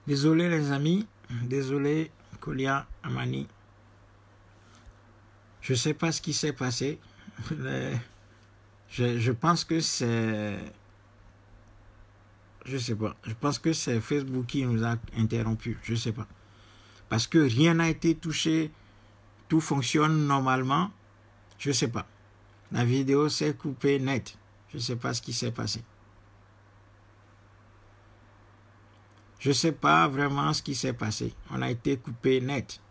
Désolé les amis, désolé Kolia Amani. Je ne sais pas ce qui s'est passé. Je pense que c'est... Je sais pas. Je pense que c'est Facebook qui nous a interrompu. Je sais pas. Parce que rien n'a été touché. Tout fonctionne normalement. Je sais pas. La vidéo s'est coupée net. Je sais pas ce qui s'est passé. Je sais pas vraiment ce qui s'est passé. On a été coupé net.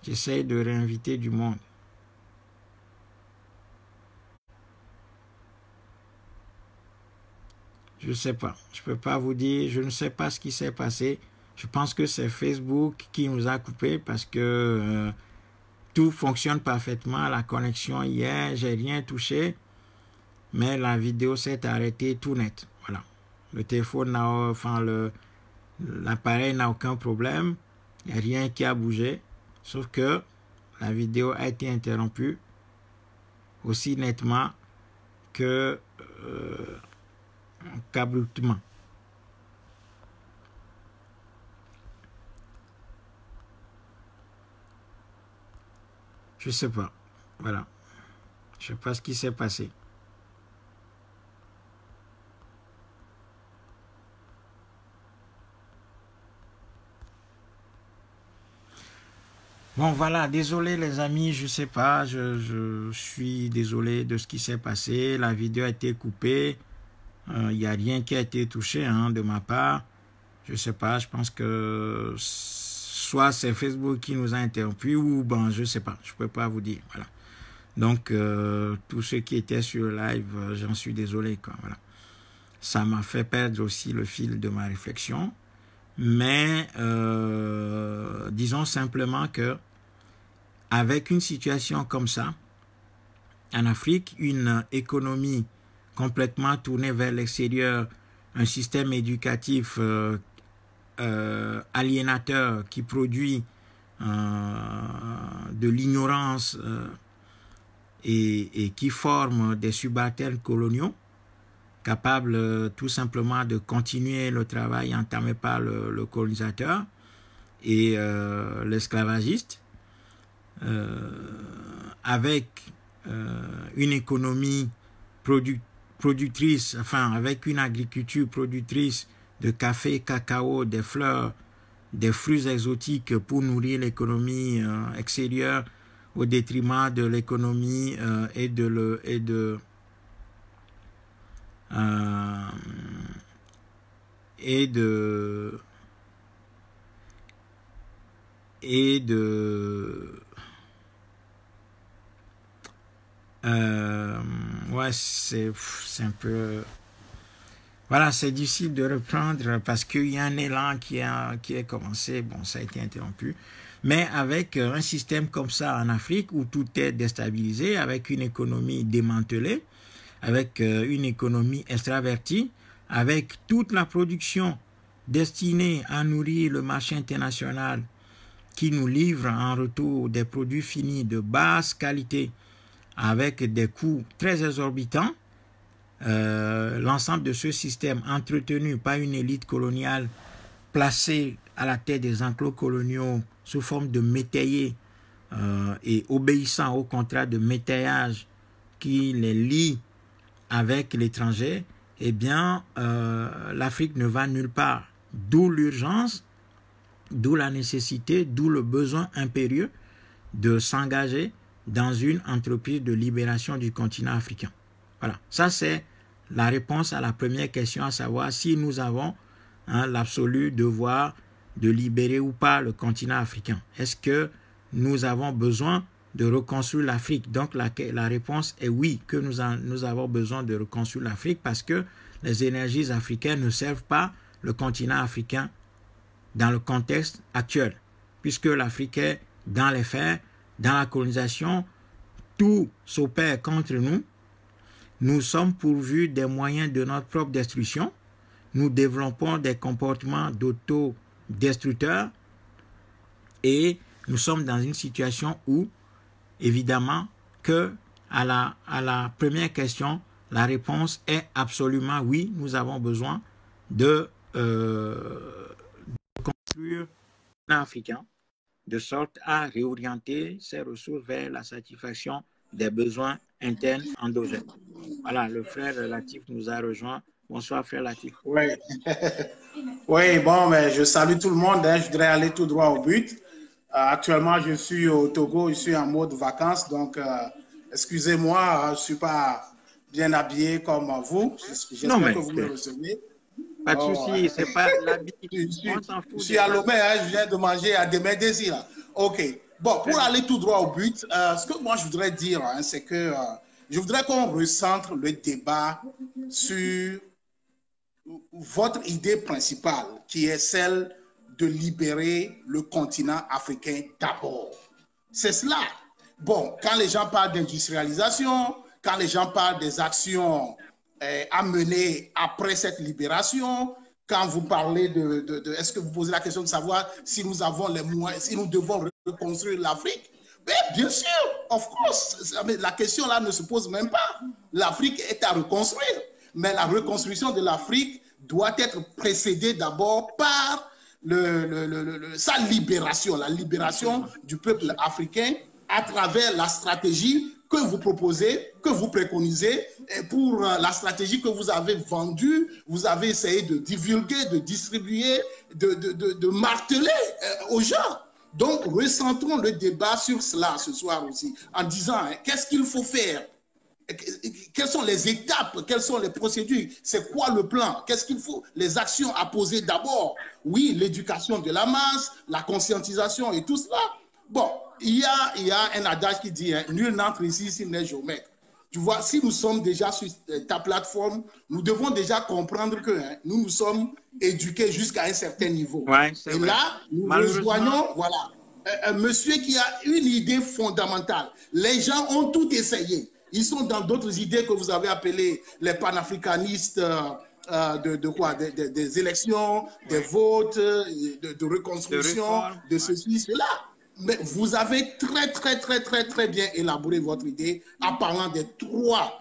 J'essaie de réinviter du monde. Je ne sais pas. Je ne peux pas vous dire. Je ne sais pas ce qui s'est passé. Je pense que c'est Facebook qui nous a coupé parce que tout fonctionne parfaitement. La connexion hier, j'ai rien touché. Mais la vidéo s'est arrêtée tout net. Voilà. Le téléphone n'a, enfin l'appareil n'a aucun problème. Il n'y a rien qui a bougé. Sauf que la vidéo a été interrompue aussi nettement que qu'abruptement. Je sais pas. Voilà. Je sais pas ce qui s'est passé. Bon, voilà, désolé les amis, je sais pas, je suis désolé de ce qui s'est passé. La vidéo a été coupée. Il n'y a rien qui a été touché de ma part. Je sais pas, je pense que soit c'est Facebook qui nous a interrompu ou bon, je sais pas, je peux pas vous dire. Voilà. Donc, tous ceux qui étaient sur le live, j'en suis désolé, quoi. Voilà. Ça m'a fait perdre aussi le fil de ma réflexion. Mais disons simplement que avec une situation comme ça, en Afrique, une économie complètement tournée vers l'extérieur, un système éducatif aliénateur qui produit de l'ignorance et qui forme des subalternes coloniaux, capable tout simplement de continuer le travail entamé par le colonisateur et l'esclavagiste, avec une économie productrice, enfin avec une agriculture productrice de café, cacao, des fleurs, des fruits exotiques pour nourrir l'économie extérieure au détriment de l'économie et de ouais, c'est un peu, voilà, c'est difficile de reprendre parce qu'il y a un élan qui a commencé. Bon, ça a été interrompu, mais avec un système comme ça en Afrique où tout est déstabilisé, avec une économie démantelée, avec une économie extravertie, avec toute la production destinée à nourrir le marché international qui nous livre en retour des produits finis de basse qualité avec des coûts très exorbitants. L'ensemble de ce système entretenu par une élite coloniale placée à la tête des enclos coloniaux sous forme de métayers et obéissant au contrat de métayage qui les lie avec l'étranger, eh bien, l'Afrique ne va nulle part. D'où l'urgence, d'où la nécessité, d'où le besoin impérieux de s'engager dans une entreprise de libération du continent africain. Voilà, ça c'est la réponse à la première question, à savoir si nous avons l'absolu devoir de libérer ou pas le continent africain. Est-ce que nous avons besoin de reconstruire l'Afrique? Donc la réponse est oui, que nous avons besoin de reconstruire l'Afrique parce que les énergies africaines ne servent pas le continent africain dans le contexte actuel, puisque l'Afrique est dans les faits, dans la colonisation, tout s'opère contre nous. Nous sommes pourvus des moyens de notre propre destruction. Nous développons des comportements d'autodestructeurs et nous sommes dans une situation où, évidemment, que à la première question, la réponse est absolument oui, nous avons besoin de construire un africain de sorte à réorienter ses ressources vers la satisfaction des besoins internes endogènes. Voilà, le frère Latif nous a rejoint. Bonsoir, frère Latif. Oui, oui, bon, mais je salue tout le monde. Hein. Je voudrais aller tout droit au but. Actuellement, je suis au Togo, je suis en mode vacances, donc excusez-moi, je ne suis pas bien habillé comme vous. J'espère que vous me recevez. Pas de souci, c'est pas l'habitude. Je suis à Lomé, hein, je viens de manger à Demé-Désir. OK. Bon, pour aller tout droit au but, ce que moi je voudrais dire, hein, c'est que je voudrais qu'on recentre le débat sur votre idée principale, qui est celle de libérer le continent africain d'abord. C'est cela. Bon, quand les gens parlent d'industrialisation, quand les gens parlent des actions à mener après cette libération, quand vous parlez est-ce que vous posez la question de savoir si nous avons les moyens, si nous devons reconstruire l'Afrique? Bien sûr, of course. La question là ne se pose même pas. L'Afrique est à reconstruire. Mais la reconstruction de l'Afrique doit être précédée d'abord par sa libération, la libération du peuple africain à travers la stratégie que vous proposez, que vous préconisez, et pour la stratégie que vous avez vendue, vous avez essayé de divulguer, de distribuer, de marteler aux gens. Donc, recentrons le débat sur cela ce soir aussi, en disant qu'est-ce qu'il faut faire? Quelles sont les étapes? Quelles sont les procédures? C'est quoi le plan? Qu'est-ce qu'il faut? Les actions à poser d'abord. Oui, l'éducation de la masse, la conscientisation et tout cela. Bon, il y a un adage qui dit nul n'entre ici s'il n'est géomètre. Tu vois, si nous sommes déjà sur ta plateforme, nous devons déjà comprendre que nous nous sommes éduqués jusqu'à un certain niveau. Ouais, et vrai. Là, nous rejoignons, voilà, un monsieur qui a une idée fondamentale. Les gens ont tout essayé. Ils sont dans d'autres idées que vous avez appelées les panafricanistes des élections, des votes, de reconstruction, de ceci, cela. Mais vous avez très bien élaboré votre idée en parlant des trois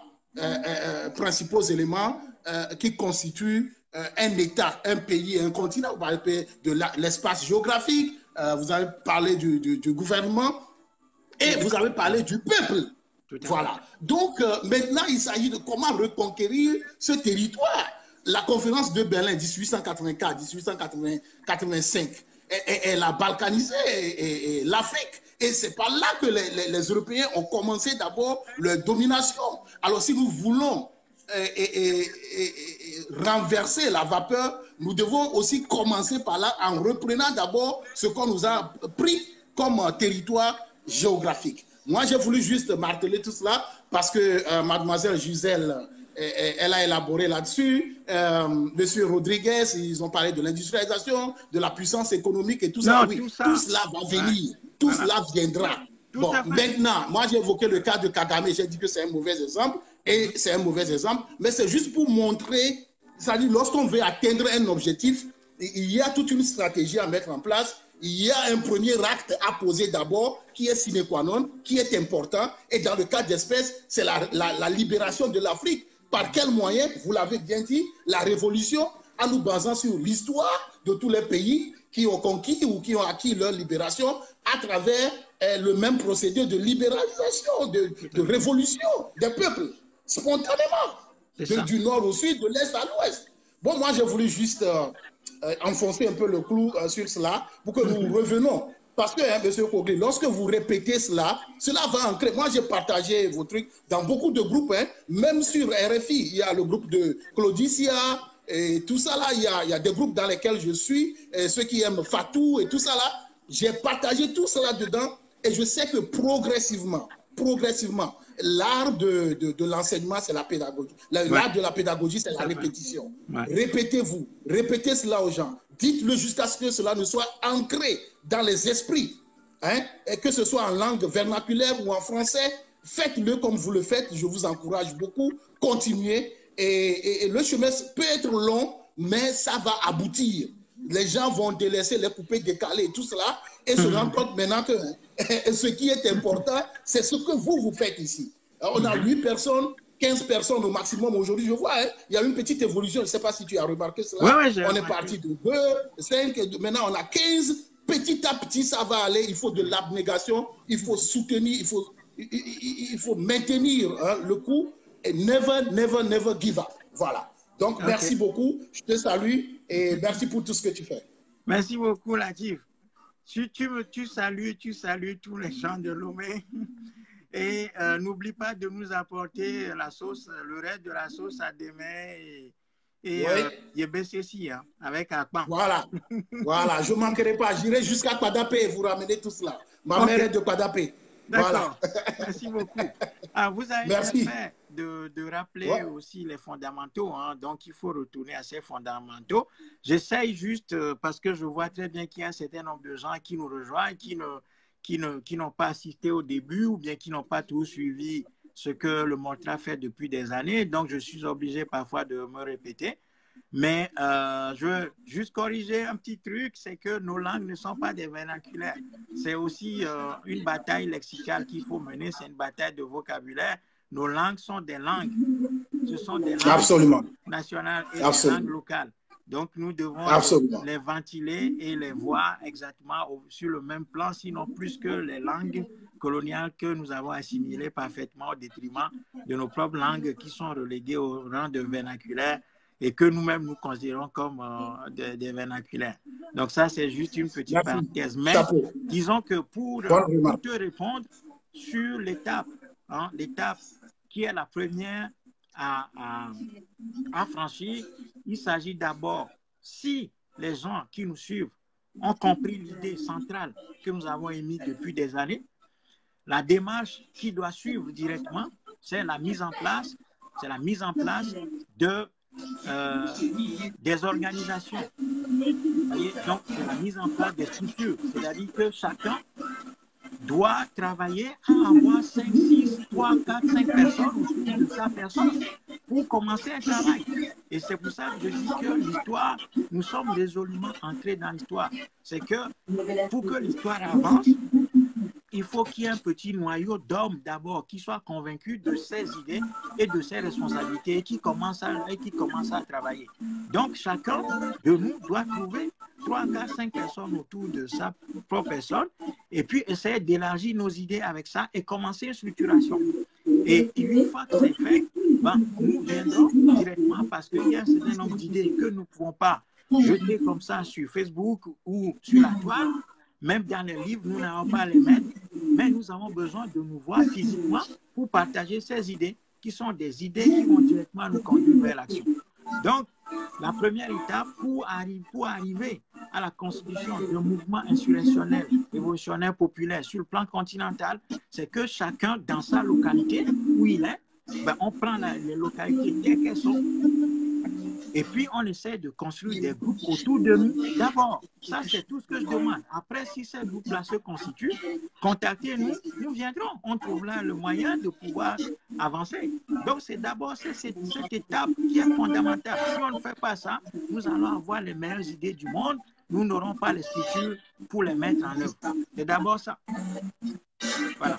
principaux éléments qui constituent un État, un pays, un continent. Vous parlez de l'espace géographique, vous avez parlé du gouvernement et vous avez parlé du peuple. Voilà. Donc, maintenant, il s'agit de comment reconquérir ce territoire. La conférence de Berlin 1884-1885, elle a balkanisé l'Afrique. Et c'est par là que les Européens ont commencé d'abord leur domination. Alors, si nous voulons renverser la vapeur, nous devons aussi commencer par là en reprenant d'abord ce qu'on nous a pris comme territoire géographique. Moi, j'ai voulu juste marteler tout cela parce que mademoiselle Gisèle, elle a élaboré là-dessus. Monsieur Rodriguez, ils ont parlé de l'industrialisation, de la puissance économique et tout ça. Oui, tout cela va venir. Tout cela viendra. Bon, maintenant, moi, j'ai évoqué le cas de Kagame. J'ai dit que c'est un mauvais exemple. Et c'est un mauvais exemple. Mais c'est juste pour montrer, c'est-à-dire lorsqu'on veut atteindre un objectif, il y a toute une stratégie à mettre en place. Il y a un premier acte à poser d'abord qui est sine qua non, qui est important. Et dans le cas d'espèce, c'est la libération de l'Afrique. Par quel moyen? Vous l'avez bien dit, la révolution, en nous basant sur l'histoire de tous les pays qui ont conquis ou qui ont acquis leur libération à travers le même procédé de libéralisation, de révolution des peuples, spontanément, du nord au sud, de l'est à l'ouest. Bon, moi, j'ai voulu juste enfoncer un peu le clou sur cela pour que nous revenions. Parce que, M. Kogli, lorsque vous répétez cela, cela va ancrer. Moi, j'ai partagé vos trucs dans beaucoup de groupes, même sur RFI. Il y a le groupe de Claudicia et tout ça là. Il y a des groupes dans lesquels je suis, ceux qui aiment Fatou et tout ça là. J'ai partagé tout cela dedans et je sais que progressivement, l'art de l'enseignement, c'est la pédagogie. L'art de la pédagogie, c'est la répétition. Répétez-vous, répétez cela aux gens. Dites-le jusqu'à ce que cela ne soit ancré dans les esprits. Et que ce soit en langue vernaculaire ou en français, faites-le comme vous le faites. Je vous encourage beaucoup. Continuez. Et le chemin peut être long, mais ça va aboutir. Les gens vont délaisser les poupées décalées et tout cela et se rendent compte maintenant que ce qui est important, c'est ce que vous faites ici. On a 8 personnes, 15 personnes au maximum. Aujourd'hui, je vois, hein, il y a une petite évolution. Je ne sais pas si tu as remarqué cela. Ouais, on est parti de 2, 5, maintenant on a 15. Petit à petit, ça va aller. Il faut de l'abnégation, il faut soutenir, il faut maintenir hein, le coup et never give up. Voilà. Donc, merci beaucoup. Je te salue et merci pour tout ce que tu fais. Merci beaucoup, Latif. Tu salues tous les gens de Lomé. Et n'oublie pas de nous apporter la sauce, le reste de la sauce à demain et Yebesesi, hein, avec Akpan. Voilà, voilà, je ne manquerai pas. J'irai jusqu'à Kwadapé et vous ramener tout cela. Ma mère est de Kwadapé. D'accord, voilà. Merci beaucoup. Ah, vous avez bien fait de rappeler aussi les fondamentaux, hein, donc il faut retourner à ces fondamentaux. J'essaye juste, parce que je vois très bien qu'il y a un certain nombre de gens qui nous rejoignent, qui n'ont pas assisté au début ou bien qui n'ont pas tout suivi ce que le Montra fait depuis des années. Donc, je suis obligé parfois de me répéter. Mais je veux juste corriger un petit truc, c'est que nos langues ne sont pas des vernaculaires. C'est aussi une bataille lexicale qu'il faut mener, c'est une bataille de vocabulaire. Nos langues sont des langues. Ce sont des langues nationales et des langues locales. Donc, nous devons les ventiler et les voir exactement sur le même plan, sinon plus que les langues coloniales que nous avons assimilées parfaitement au détriment de nos propres langues qui sont reléguées au rang de vernaculaires et que nous-mêmes nous considérons comme des vernaculaires. Donc, ça, c'est juste une petite parenthèse. Mais disons que pour te répondre sur l'étape, hein, l'étape qui est la première à franchir, il s'agit d'abord, si les gens qui nous suivent ont compris l'idée centrale que nous avons émise depuis des années, la démarche qui doit suivre directement, c'est la mise en place de des organisations. Donc, c'est la mise en place des structures. C'est-à-dire que chacun doit travailler à avoir 5, 6, 3, 4, 5 personnes autour de sa personne pour commencer un travail. Et c'est pour ça que je dis que l'histoire, nous sommes résolument ancrés dans l'histoire. C'est que pour que l'histoire avance, il faut qu'il y ait un petit noyau d'hommes d'abord qui soient convaincus de ses idées et de ses responsabilités et qui commencent à travailler. Donc, chacun de nous doit trouver 3, 4, 5 personnes autour de sa propre personne et puis essayer d'élargir nos idées avec ça et commencer une structuration. Et une fois que c'est fait, nous viendrons directement parce qu'il y a un certain nombre d'idées que nous ne pouvons pas jeter comme ça sur Facebook ou sur la toile. Même dans les livres, nous n'avons pas à les mettre, mais nous avons besoin de nous voir physiquement pour partager ces idées qui sont des idées qui vont directement nous conduire vers l'action. Donc, la première étape pour arriver à la constitution d'un mouvement insurrectionnel, révolutionnaire populaire sur le plan continental, c'est que chacun dans sa localité où il est, on prend les localités telles qu'elles sont, et puis on essaie de construire des groupes autour de nous. D'abord, ça c'est tout ce que je demande. Après, si ces groupes-là se constituent, contactez-nous, nous viendrons. On trouvera le moyen de pouvoir avancer. Donc c'est d'abord cette étape qui est fondamentale. Si on ne fait pas ça, nous allons avoir les meilleures idées du monde. Nous n'aurons pas les structures pour les mettre en œuvre. C'est d'abord ça. Voilà.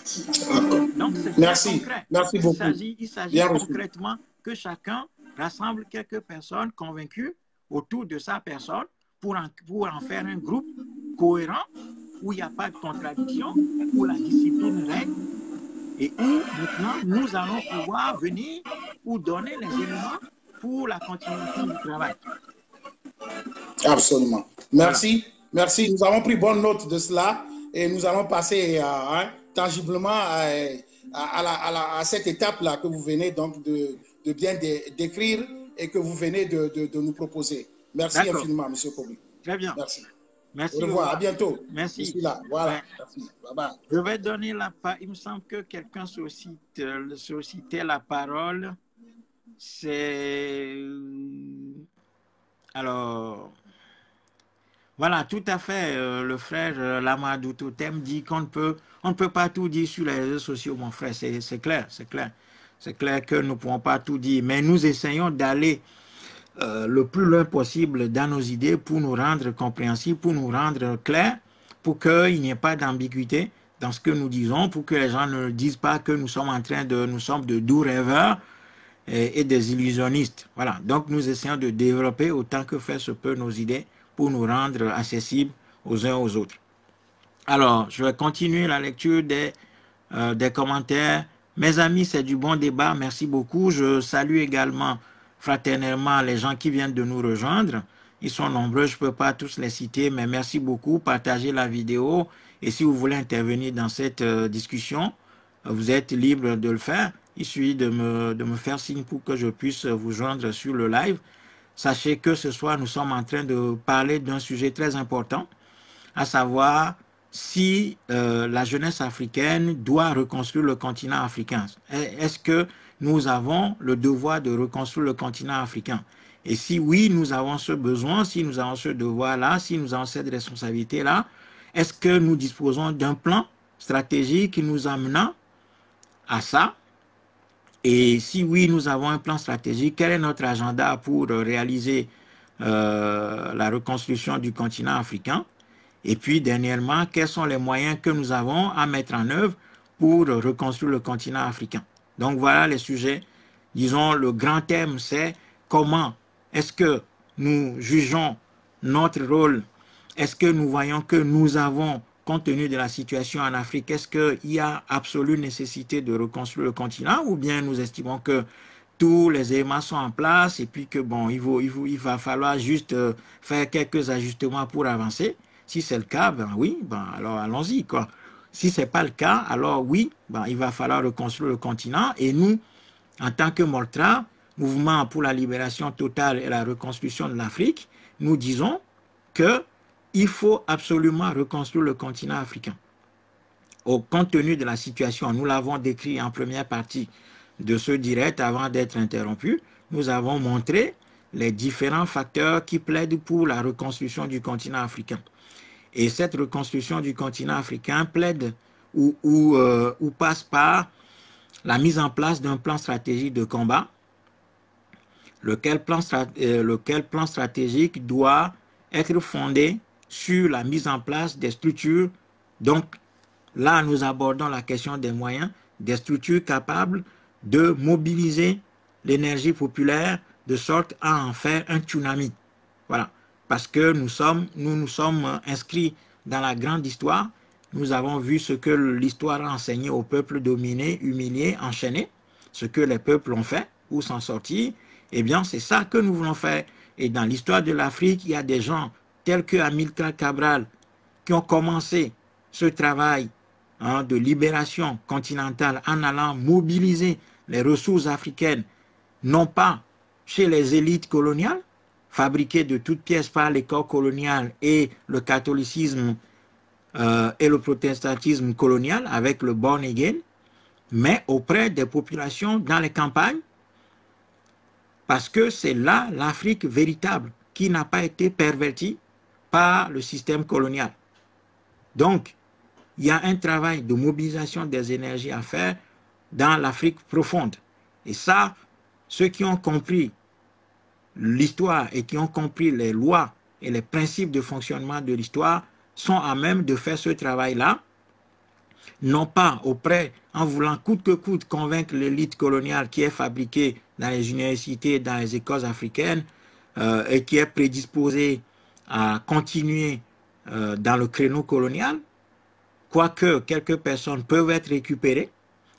Donc c'est très concret. Merci beaucoup. Il s'agit concrètement que chacun rassemble quelques personnes convaincues autour de sa personne pour en faire un groupe cohérent où il n'y a pas de contradiction, où la discipline règne et où maintenant nous allons pouvoir venir ou donner les éléments pour la continuation du travail. Absolument. Merci. Voilà. Merci. Nous avons pris bonne note de cela et nous allons passer tangiblement à cette étape-là que vous venez donc de bien décrire et que vous venez de nous proposer. Merci infiniment, M. Kobi. Très bien. Merci. Merci. Au revoir. À bientôt. Merci. Je suis là. Voilà. Merci. Bye bye. Je vais donner la parole. Il me semble que quelqu'un sollicitait la parole. C'est... Alors... Voilà, tout à fait. Le frère Lamadou Totem dit qu'on ne peut pas tout dire sur les réseaux sociaux, mon frère. C'est clair, c'est clair. C'est clair que nous ne pouvons pas tout dire, mais nous essayons d'aller le plus loin possible dans nos idées pour nous rendre compréhensibles, pour nous rendre clairs, pour qu'il n'y ait pas d'ambiguïté dans ce que nous disons, pour que les gens ne disent pas que nous sommes de doux rêveurs et des illusionnistes. Voilà, donc nous essayons de développer autant que faire se peut nos idées pour nous rendre accessibles aux uns aux autres. Alors, je vais continuer la lecture des commentaires. Mes amis, c'est du bon débat, merci beaucoup. Je salue également fraternellement les gens qui viennent de nous rejoindre. Ils sont nombreux, je ne peux pas tous les citer, mais merci beaucoup. Partagez la vidéo et si vous voulez intervenir dans cette discussion, vous êtes libre de le faire. Il suffit de me faire signe pour que je puisse vous joindre sur le live. Sachez que ce soir, nous sommes en train de parler d'un sujet très important, à savoir si la jeunesse africaine doit reconstruire le continent africain. Est-ce que nous avons le devoir de reconstruire le continent africain? Et si oui, nous avons ce besoin, si nous avons ce devoir-là, si nous avons cette responsabilité-là, est-ce que nous disposons d'un plan stratégique qui nous amène à ça? Et si oui, nous avons un plan stratégique, quel est notre agenda pour réaliser la reconstruction du continent africain? Et puis, dernièrement, quels sont les moyens que nous avons à mettre en œuvre pour reconstruire le continent africain? Donc, voilà les sujets. Disons, le grand thème, c'est comment est-ce que nous jugeons notre rôle? Est-ce que nous voyons que nous avons, compte tenu de la situation en Afrique, est-ce qu'il y a absolue nécessité de reconstruire le continent ou bien nous estimons que tous les éléments sont en place et puis que, bon, il va falloir juste faire quelques ajustements pour avancer? Si c'est le cas, ben oui, ben alors allons-y, quoi. Si ce n'est pas le cas, alors oui, ben il va falloir reconstruire le continent. Et nous, en tant que Moltra, Mouvement pour la libération totale et la reconstruction de l'Afrique, nous disons qu'il faut absolument reconstruire le continent africain. Au compte tenu de la situation, nous l'avons décrit en première partie de ce direct avant d'être interrompu, nous avons montré les différents facteurs qui plaident pour la reconstruction du continent africain. Et cette reconstruction du continent africain plaide ou passe par la mise en place d'un plan stratégique de combat, lequel plan stratégique doit être fondé sur la mise en place des structures. Donc là, nous abordons la question des moyens, des structures capables de mobiliser l'énergie populaire de sorte à en faire un tsunami. Voilà. Parce que nous nous sommes inscrits dans la grande histoire. Nous avons vu ce que l'histoire a enseigné aux peuples dominés, humiliés, enchaînés, ce que les peuples ont fait pour s'en sortir. Eh bien, c'est ça que nous voulons faire. Et dans l'histoire de l'Afrique, il y a des gens tels que Amilcar Cabral qui ont commencé ce travail de libération continentale en allant mobiliser les ressources africaines, non pas chez les élites coloniales, fabriquées de toutes pièces par les corps colonial et le catholicisme et le protestantisme colonial avec le born again, mais auprès des populations dans les campagnes, parce que c'est là l'Afrique véritable qui n'a pas été pervertie par le système colonial. Donc, il y a un travail de mobilisation des énergies à faire dans l'Afrique profonde. Et ça, ceux qui ont compris l'histoire et qui ont compris les lois et les principes de fonctionnement de l'histoire sont à même de faire ce travail-là, non pas en voulant coûte que coûte convaincre l'élite coloniale qui est fabriquée dans les universités, dans les écoles africaines et qui est prédisposée à continuer dans le créneau colonial, quoique quelques personnes peuvent être récupérées.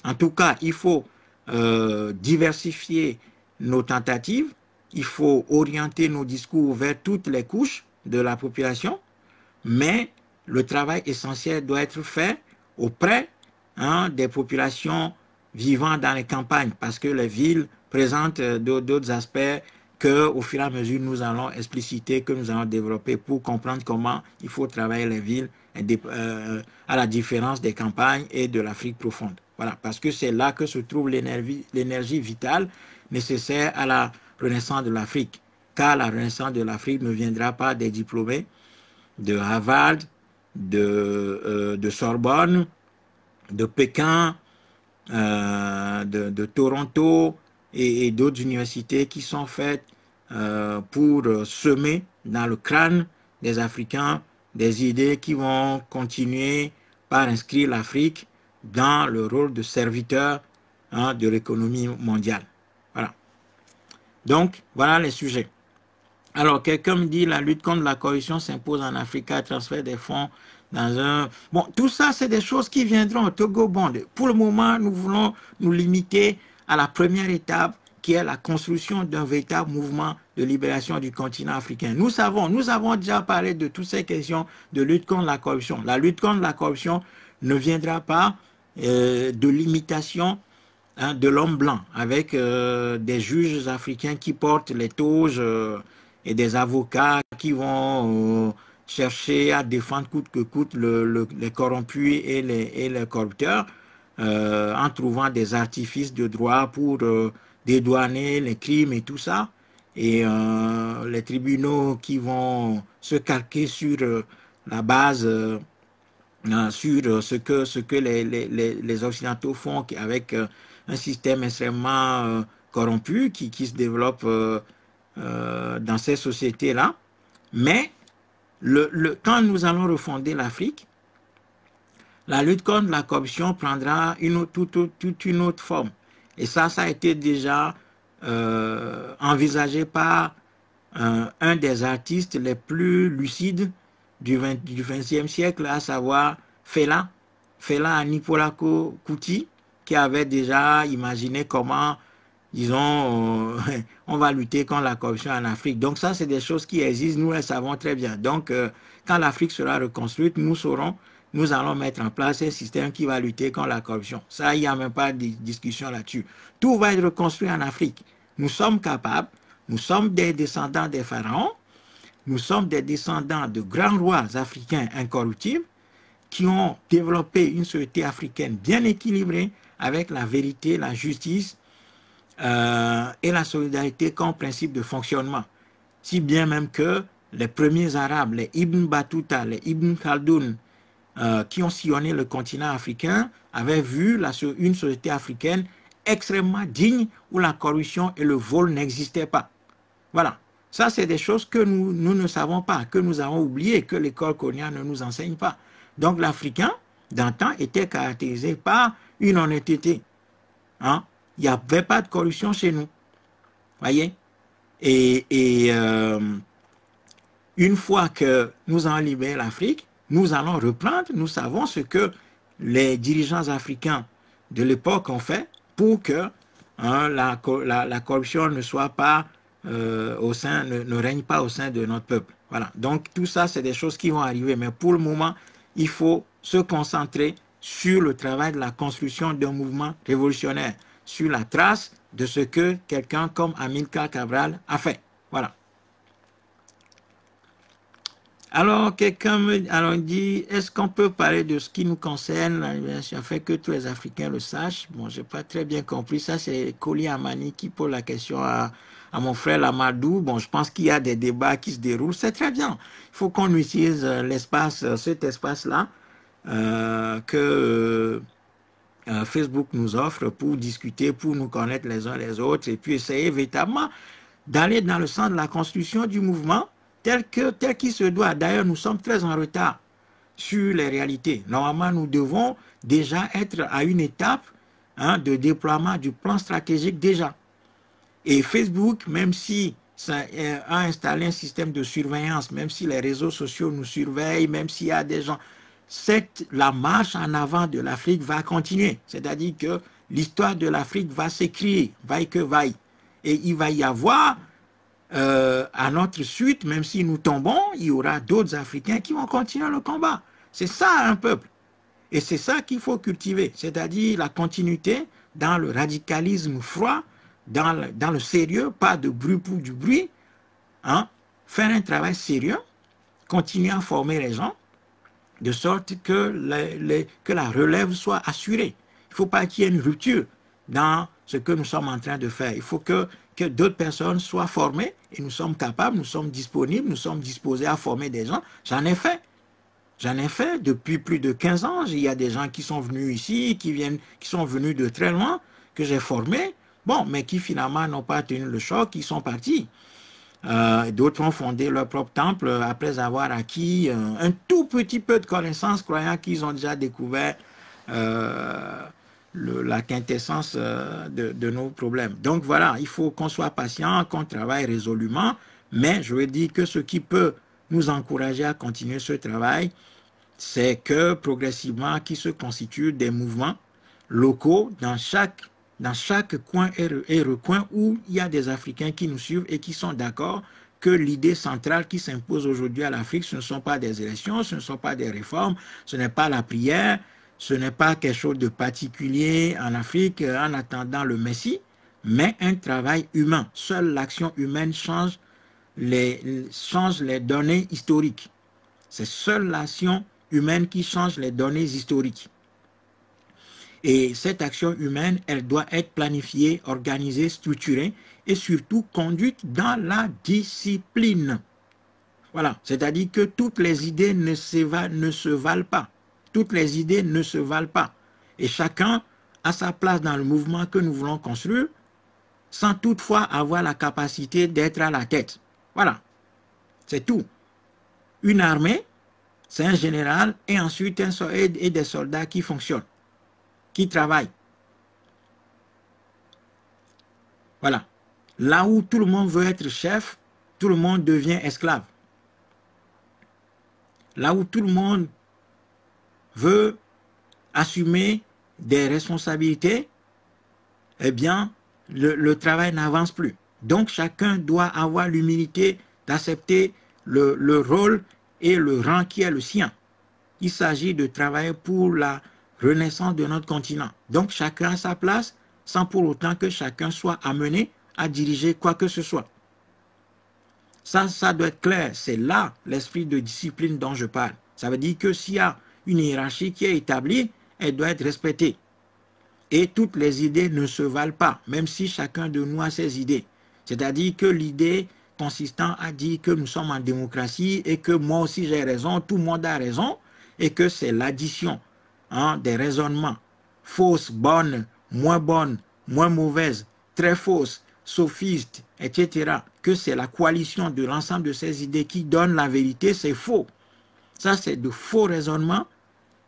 En tout cas, il faut diversifier nos tentatives, il faut orienter nos discours vers toutes les couches de la population, mais le travail essentiel doit être fait auprès des populations vivant dans les campagnes, parce que les villes présentent d'autres aspects qu'au fur et à mesure nous allons expliciter, que nous allons développer pour comprendre comment il faut travailler les villes à la différence des campagnes et de l'Afrique profonde. Voilà, parce que c'est là que se trouve l'énergie vitale nécessaire à la renaissance de l'Afrique. Car la renaissance de l'Afrique ne viendra pas des diplômés de Harvard, de Sorbonne, de Pékin, de Toronto et d'autres universités qui sont faites pour semer dans le crâne des Africains des idées qui vont continuer par inscrire l'Afrique dans le rôle de serviteur de l'économie mondiale. Voilà. Donc, voilà les sujets. Alors, quelqu'un me dit la lutte contre la corruption s'impose en Afrique, transfert des fonds dans un... Bon, tout ça, c'est des choses qui viendront au Togo Bond. Pour le moment, nous voulons nous limiter à la première étape, qui est la construction d'un véritable mouvement de libération du continent africain. Nous avons déjà parlé de toutes ces questions de lutte contre la corruption. La lutte contre la corruption ne viendra pas de l'imitation de l'homme blanc, avec des juges africains qui portent les toges et des avocats qui vont chercher à défendre coûte que coûte les corrompus et les corrupteurs, en trouvant des artifices de droit pour dédouaner les crimes et tout ça. Et les tribunaux qui vont se calquer sur la base... sur ce que les Occidentaux font avec un système extrêmement corrompu qui se développe dans ces sociétés-là. Mais quand nous allons refonder l'Afrique, la lutte contre la corruption prendra toute une autre forme. Et ça a été déjà envisagé par un des artistes les plus lucides du XXe siècle, à savoir Fela Aníkúlápó Kuti, qui avait déjà imaginé comment, disons, on va lutter contre la corruption en Afrique. Donc ça, c'est des choses qui existent, nous les savons très bien. Donc, quand l'Afrique sera reconstruite, nous allons mettre en place un système qui va lutter contre la corruption. Ça, il n'y a même pas de discussion là-dessus. Tout va être reconstruit en Afrique. Nous sommes capables, nous sommes des descendants des pharaons, nous sommes des descendants de grands rois africains incorruptibles qui ont développé une société africaine bien équilibrée avec la vérité, la justice et la solidarité comme principe de fonctionnement. Si bien même que les premiers Arabes, les Ibn Battuta, les Ibn Khaldoun, qui ont sillonné le continent africain, avaient vu une société africaine extrêmement digne où la corruption et le vol n'existaient pas. Voilà. Ça, c'est des choses que nous ne savons pas, que nous avons oubliées, que l'école coloniale ne nous enseigne pas. Donc, l'Africain, d'antan, était caractérisé par une honnêteté. Hein? Il n'y avait pas de corruption chez nous. Voyez? Et une fois que nous allons libérer l'Afrique, nous allons reprendre, nous savons ce que les dirigeants africains de l'époque ont fait pour que la corruption ne soit pas ne règne pas au sein de notre peuple. Voilà. Donc tout ça, c'est des choses qui vont arriver. Mais pour le moment, il faut se concentrer sur le travail de la construction d'un mouvement révolutionnaire, sur la trace de ce que quelqu'un comme Amilcar Cabral a fait. Voilà. Alors, quelqu'un me dit, est-ce qu'on peut parler de ce qui nous concerne, afin que tous les Africains le sachent? Bon, je n'ai pas très bien compris. Ça, c'est Koli Amani qui pose la question à mon frère Lamadou. Bon, je pense qu'il y a des débats qui se déroulent. C'est très bien. Il faut qu'on utilise cet espace-là que Facebook nous offre pour discuter, pour nous connaître les uns les autres et puis essayer véritablement d'aller dans le sens de la constitution du mouvement tel qu'il se doit. D'ailleurs, nous sommes très en retard sur les réalités. Normalement, nous devons déjà être à une étape de déploiement du plan stratégique déjà. Et Facebook, même si ça a installé un système de surveillance, même si les réseaux sociaux nous surveillent, même s'il y a des gens, la marche en avant de l'Afrique va continuer. C'est-à-dire que l'histoire de l'Afrique va s'écrire, vaille que vaille. Et il va y avoir, à notre suite, même si nous tombons, il y aura d'autres Africains qui vont continuer le combat. C'est ça un peuple. Et c'est ça qu'il faut cultiver, c'est-à-dire la continuité dans le radicalisme froid, dans le sérieux, pas de bruit pour du bruit, faire un travail sérieux, continuer à former les gens, de sorte que la relève soit assurée. Il ne faut pas qu'il y ait une rupture dans ce que nous sommes en train de faire. Il faut que d'autres personnes soient formées et nous sommes capables, nous sommes disponibles, nous sommes disposés à former des gens. J'en ai fait. J'en ai fait depuis plus de 15 ans. Il y a des gens qui sont venus ici, qui sont venus de très loin, que j'ai formés, bon, mais qui finalement n'ont pas tenu le choc, qui sont partis. D'autres ont fondé leur propre temple après avoir acquis un tout petit peu de connaissances, croyant qu'ils ont déjà découvert la quintessence de nos problèmes. Donc voilà, il faut qu'on soit patient, qu'on travaille résolument, mais je veux dire que ce qui peut nous encourager à continuer ce travail, c'est que progressivement, qui se constituent des mouvements locaux dans chaque coin et recoin où il y a des Africains qui nous suivent et qui sont d'accord que l'idée centrale qui s'impose aujourd'hui à l'Afrique, ce ne sont pas des élections, ce ne sont pas des réformes, ce n'est pas la prière, ce n'est pas quelque chose de particulier en Afrique en attendant le Messie, mais un travail humain. Seule l'action humaine change les données historiques. C'est seule l'action humaine qui change les données historiques. Et cette action humaine, elle doit être planifiée, organisée, structurée et surtout conduite dans la discipline. Voilà, c'est-à-dire que toutes les idées ne se valent pas. Toutes les idées ne se valent pas. Et chacun a sa place dans le mouvement que nous voulons construire sans toutefois avoir la capacité d'être à la tête. Voilà, c'est tout. Une armée, c'est un général et ensuite et des soldats qui fonctionnent, qui travaillent. Voilà. Là où tout le monde veut être chef, tout le monde devient esclave. Là où tout le monde veut assumer des responsabilités, eh bien, le travail n'avance plus. Donc, chacun doit avoir l'humilité d'accepter le rôle et le rang qui est le sien. Il s'agit de travailler pour la renaissance de notre continent. Donc, chacun a sa place, sans pour autant que chacun soit amené à diriger quoi que ce soit. Ça doit être clair. C'est là l'esprit de discipline dont je parle. Ça veut dire que s'il y a une hiérarchie qui est établie, elle doit être respectée. Et toutes les idées ne se valent pas, même si chacun de nous a ses idées. C'est-à-dire que l'idée consistant à dire que nous sommes en démocratie et que moi aussi j'ai raison, tout le monde a raison, et que c'est l'addition des raisonnements fausses, bonnes, moins mauvaises, très fausses, sophistes, etc., que c'est la coalition de l'ensemble de ces idées qui donne la vérité, c'est faux. Ça, c'est de faux raisonnements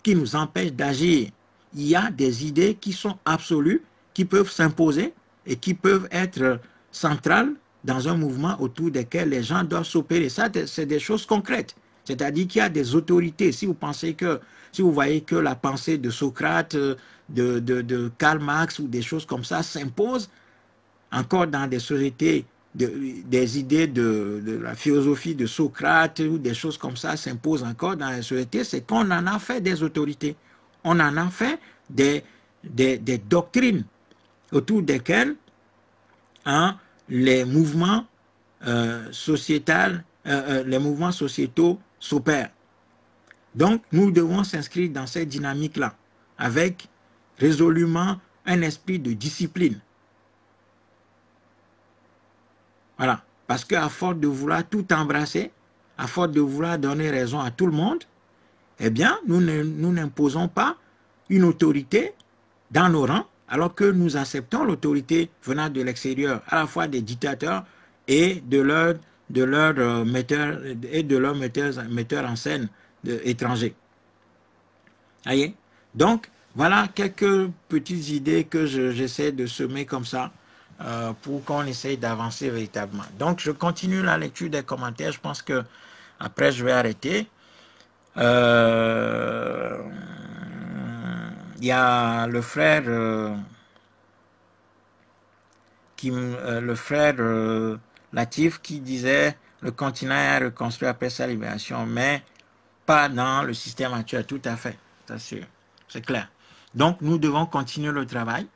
qui nous empêchent d'agir. Il y a des idées qui sont absolues, qui peuvent s'imposer et qui peuvent être centrales dans un mouvement autour desquels les gens doivent s'opérer. Ça, c'est des choses concrètes. C'est-à-dire qu'il y a des autorités. Si vous pensez que, si vous voyez que la pensée de Socrate, de Karl Marx ou des choses comme ça s'imposent encore dans des sociétés, des idées de la philosophie de Socrate ou des choses comme ça s'imposent encore dans les sociétés, c'est qu'on en a fait des autorités. On en a fait des doctrines autour desquelles les mouvements les mouvements sociétaux s'opèrent. Donc, nous devons s'inscrire dans cette dynamique-là, avec résolument un esprit de discipline. Voilà. Parce qu'à force de vouloir tout embrasser, à force de vouloir donner raison à tout le monde, eh bien, nous n'imposons pas une autorité dans nos rangs, alors que nous acceptons l'autorité venant de l'extérieur, à la fois des dictateurs et de leurs metteurs en scène étrangers. Voyez? Donc, voilà quelques petites idées que j'essaie de semer comme ça pour qu'on essaye d'avancer véritablement. Donc, je continue la lecture des commentaires. Je pense que après je vais arrêter. Il y a le frère Latif qui disait le continent est reconstruit après sa libération, mais pas dans le système actuel. Tout à fait, c'est clair. Donc nous devons continuer le travail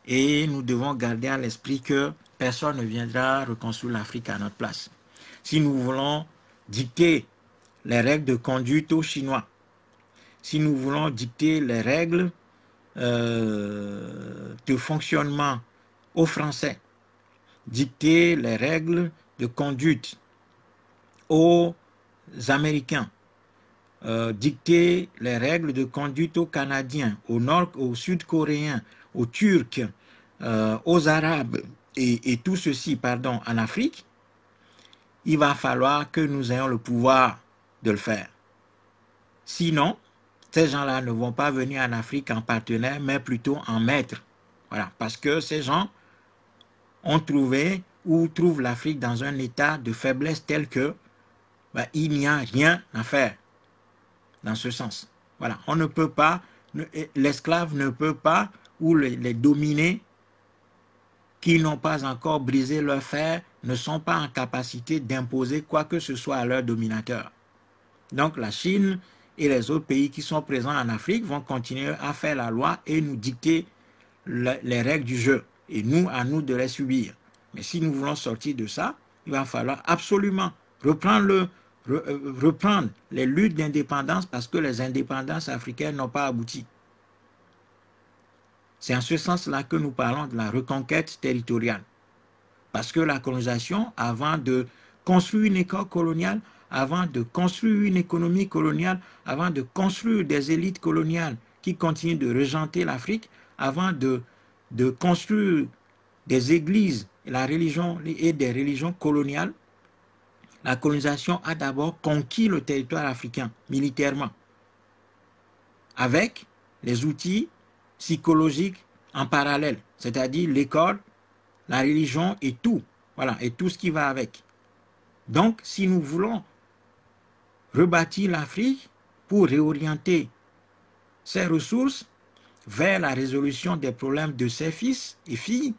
et nous devons garder à l'esprit que personne ne viendra reconstruire l'Afrique à notre place. Si nous voulons dicter les règles de conduite aux Chinois, si nous voulons dicter les règles de fonctionnement aux Français, dicter les règles de conduite aux Américains, dicter les règles de conduite aux Canadiens, aux Sud-Coréens, aux Turcs, aux Arabes et tout ceci, en Afrique, il va falloir que nous ayons le pouvoir de le faire. Sinon, ces gens-là ne vont pas venir en Afrique en partenaire, mais plutôt en maître. Voilà, parce que ces gens ont trouvé ou trouvent l'Afrique dans un état de faiblesse tel que il n'y a rien à faire dans ce sens. Voilà, on ne peut pas, l'esclave ne peut pas, ou les dominés qui n'ont pas encore brisé leur fer ne sont pas en capacité d'imposer quoi que ce soit à leurs dominateurs. Donc la Chine et les autres pays qui sont présents en Afrique vont continuer à faire la loi et nous dicter les règles du jeu. Et nous, à nous de les subir. Mais si nous voulons sortir de ça, il va falloir absolument reprendre les luttes d'indépendance parce que les indépendances africaines n'ont pas abouti. C'est en ce sens-là que nous parlons de la reconquête territoriale. Parce que la colonisation, avant de construire une école coloniale, avant de construire une économie coloniale, avant de construire des élites coloniales qui continuent de régenter l'Afrique, avant de construire des églises la religion et des religions coloniales, la colonisation a d'abord conquis le territoire africain militairement, avec les outils psychologiques en parallèle, c'est-à-dire l'école, la religion et tout, voilà, et tout ce qui va avec. Donc, si nous voulons rebâtir l'Afrique pour réorienter ses ressources vers la résolution des problèmes de ses fils et filles,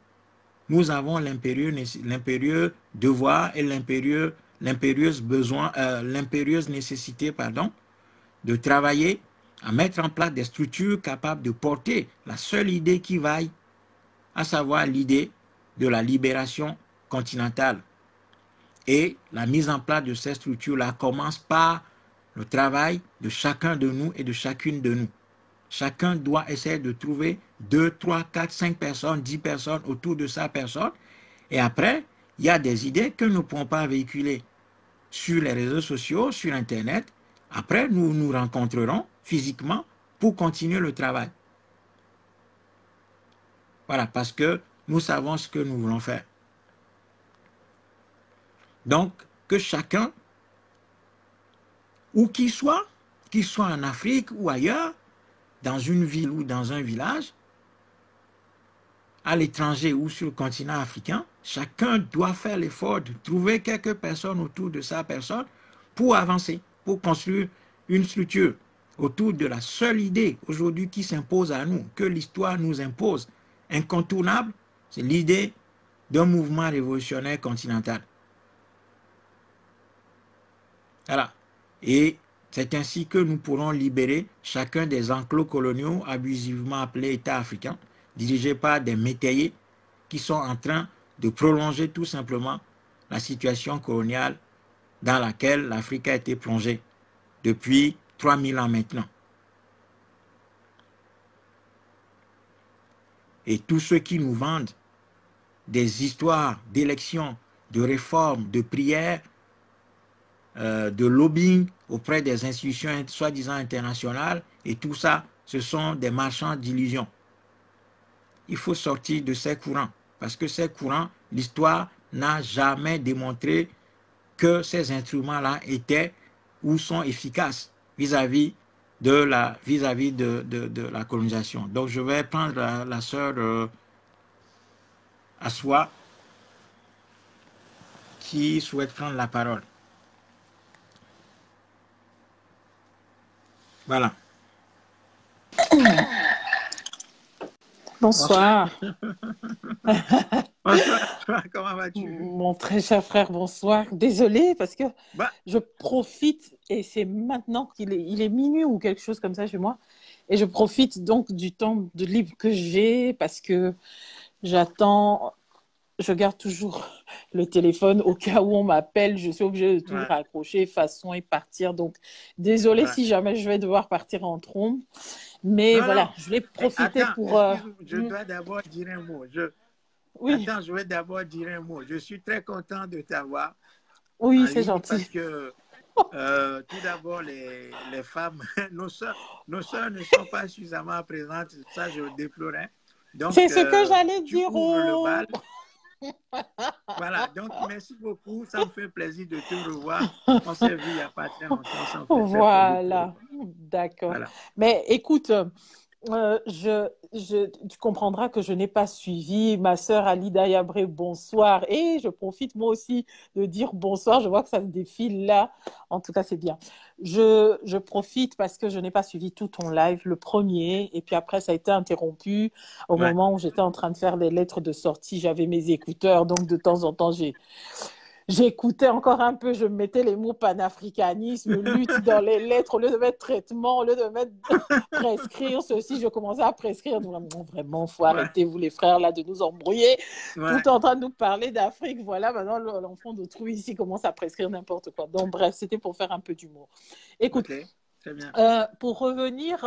nous avons l'impérieux devoir et l'impérieuse nécessité de travailler à mettre en place des structures capables de porter la seule idée qui vaille, à savoir l'idée de la libération continentale. Et la mise en place de ces structures-là commence par le travail de chacun de nous et de chacune de nous. Chacun doit essayer de trouver 2, 3, 4, 5 personnes, 10 personnes autour de sa personne. Et après, il y a des idées que nous ne pouvons pas véhiculer sur les réseaux sociaux, sur Internet. Après, nous nous rencontrerons physiquement pour continuer le travail. Voilà, parce que nous savons ce que nous voulons faire. Donc, que chacun, où qu'il soit en Afrique ou ailleurs, dans une ville ou dans un village, à l'étranger ou sur le continent africain, chacun doit faire l'effort de trouver quelques personnes autour de sa personne pour avancer, pour construire une structure autour de la seule idée aujourd'hui qui s'impose à nous, que l'histoire nous impose, incontournable, c'est l'idée d'un mouvement révolutionnaire continental. Voilà. Et c'est ainsi que nous pourrons libérer chacun des enclos coloniaux abusivement appelés États africains, dirigés par des métayers qui sont en train de prolonger tout simplement la situation coloniale dans laquelle l'Afrique a été plongée depuis 3000 ans maintenant. Et tous ceux qui nous vendent des histoires d'élections, de réformes, de prières, de lobbying auprès des institutions soi-disant internationales, et tout ça, ce sont des marchands d'illusions. Il faut sortir de ces courants, parce que ces courants, l'histoire n'a jamais démontré que ces instruments-là étaient ou sont efficaces vis-à-vis de la colonisation. Donc je vais prendre la sœur Aswa qui souhaite prendre la parole. Voilà. Bonsoir. Bonsoir, comment vas-tu? Mon très cher frère, bonsoir. Désolée parce que je profite, et c'est maintenant qu'il est minuit ou quelque chose comme ça chez moi, et je profite donc du temps de libre que j'ai parce que j'attends, je garde toujours le téléphone au cas où on m'appelle, je suis obligée de tout raccrocher, façon et partir. Donc, désolée si jamais je vais devoir partir en trombe. Mais voilà, je voulais profiter pour... Je dois d'abord dire un mot. Attends, je vais d'abord dire un mot. Je suis très content de t'avoir. Oui, c'est gentil. Parce que tout d'abord, les femmes, nos sœurs ne sont pas suffisamment présentes. Ça, je le déplorais. C'est ce que j'allais dire. Ouvres le bal. Voilà, donc merci beaucoup. Ça me fait plaisir de te revoir. On s'est vu il n'y a pas très longtemps. Ça me fait très plaisir de te Voilà, revoir. d'accord. Voilà. Mais écoute, tu comprendras que je n'ai pas suivi ma sœur Alida Yabré, bonsoir. Et je profite moi aussi de dire bonsoir. Je vois que ça se défile là. En tout cas, c'est bien. Je profite parce que je n'ai pas suivi tout ton live, le premier. Et puis après, ça a été interrompu au Ouais. moment où j'étais en train de faire des lettres de sortie. J'avais mes écouteurs. Donc, de temps en temps, j'écoutais encore un peu, je mettais les mots panafricanisme, lutte dans les lettres, au lieu de mettre traitement, au lieu de mettre prescrire ceci, je commençais à prescrire. Vraiment, il faut arrêter, vous les frères, là, de nous embrouiller, tout en train de nous parler d'Afrique. Voilà, maintenant, l'enfant d'autrui ici commence à prescrire n'importe quoi. Donc, bref, c'était pour faire un peu d'humour. Écoute, très bien. Pour revenir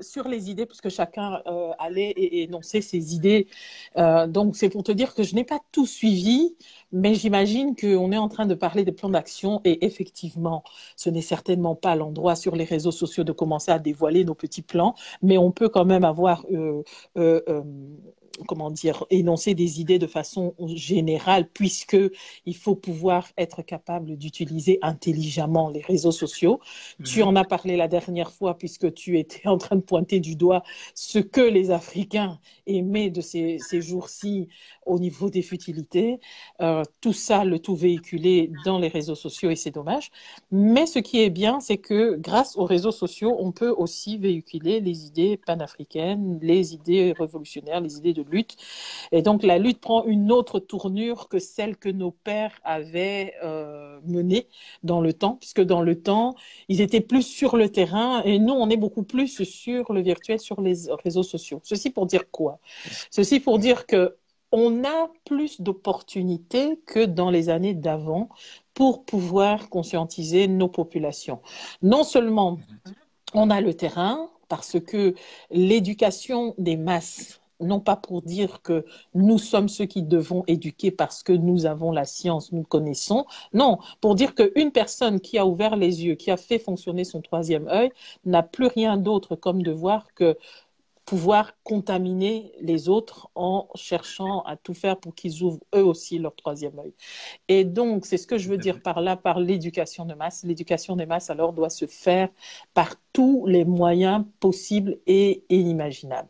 sur les idées, puisque chacun allait énoncer ses idées, donc c'est pour te dire que je n'ai pas tout suivi, mais j'imagine qu'on est en train de parler des plans d'action et effectivement, ce n'est certainement pas l'endroit sur les réseaux sociaux de commencer à dévoiler nos petits plans, mais on peut quand même avoir comment dire, énoncer des idées de façon générale, puisqu'il faut pouvoir être capable d'utiliser intelligemment les réseaux sociaux. Tu en as parlé la dernière fois, puisque tu étais en train de pointer du doigt ce que les Africains aimaient de ces jours-ci au niveau des futilités. Tout ça, le tout véhiculé dans les réseaux sociaux, et c'est dommage. Mais ce qui est bien, c'est que grâce aux réseaux sociaux, on peut aussi véhiculer les idées panafricaines, les idées révolutionnaires, les idées de lutte. Et donc, la lutte prend une autre tournure que celle que nos pères avaient menée dans le temps, puisque dans le temps, ils étaient plus sur le terrain et nous, on est beaucoup plus sur le virtuel, sur les réseaux sociaux. Ceci pour dire quoi? Ceci pour dire qu'on a plus d'opportunités que dans les années d'avant pour pouvoir conscientiser nos populations. Non seulement on a le terrain, parce que l'éducation des masses, non pas pour dire que nous sommes ceux qui devons éduquer parce que nous avons la science, nous connaissons. Non, pour dire qu'une personne qui a ouvert les yeux, qui a fait fonctionner son troisième œil, n'a plus rien d'autre comme devoir que pouvoir contaminer les autres en cherchant à tout faire pour qu'ils ouvrent eux aussi leur troisième œil. Et donc, c'est ce que je veux dire par là, par l'éducation de masse. L'éducation des masses, alors, doit se faire par tous les moyens possibles et inimaginables.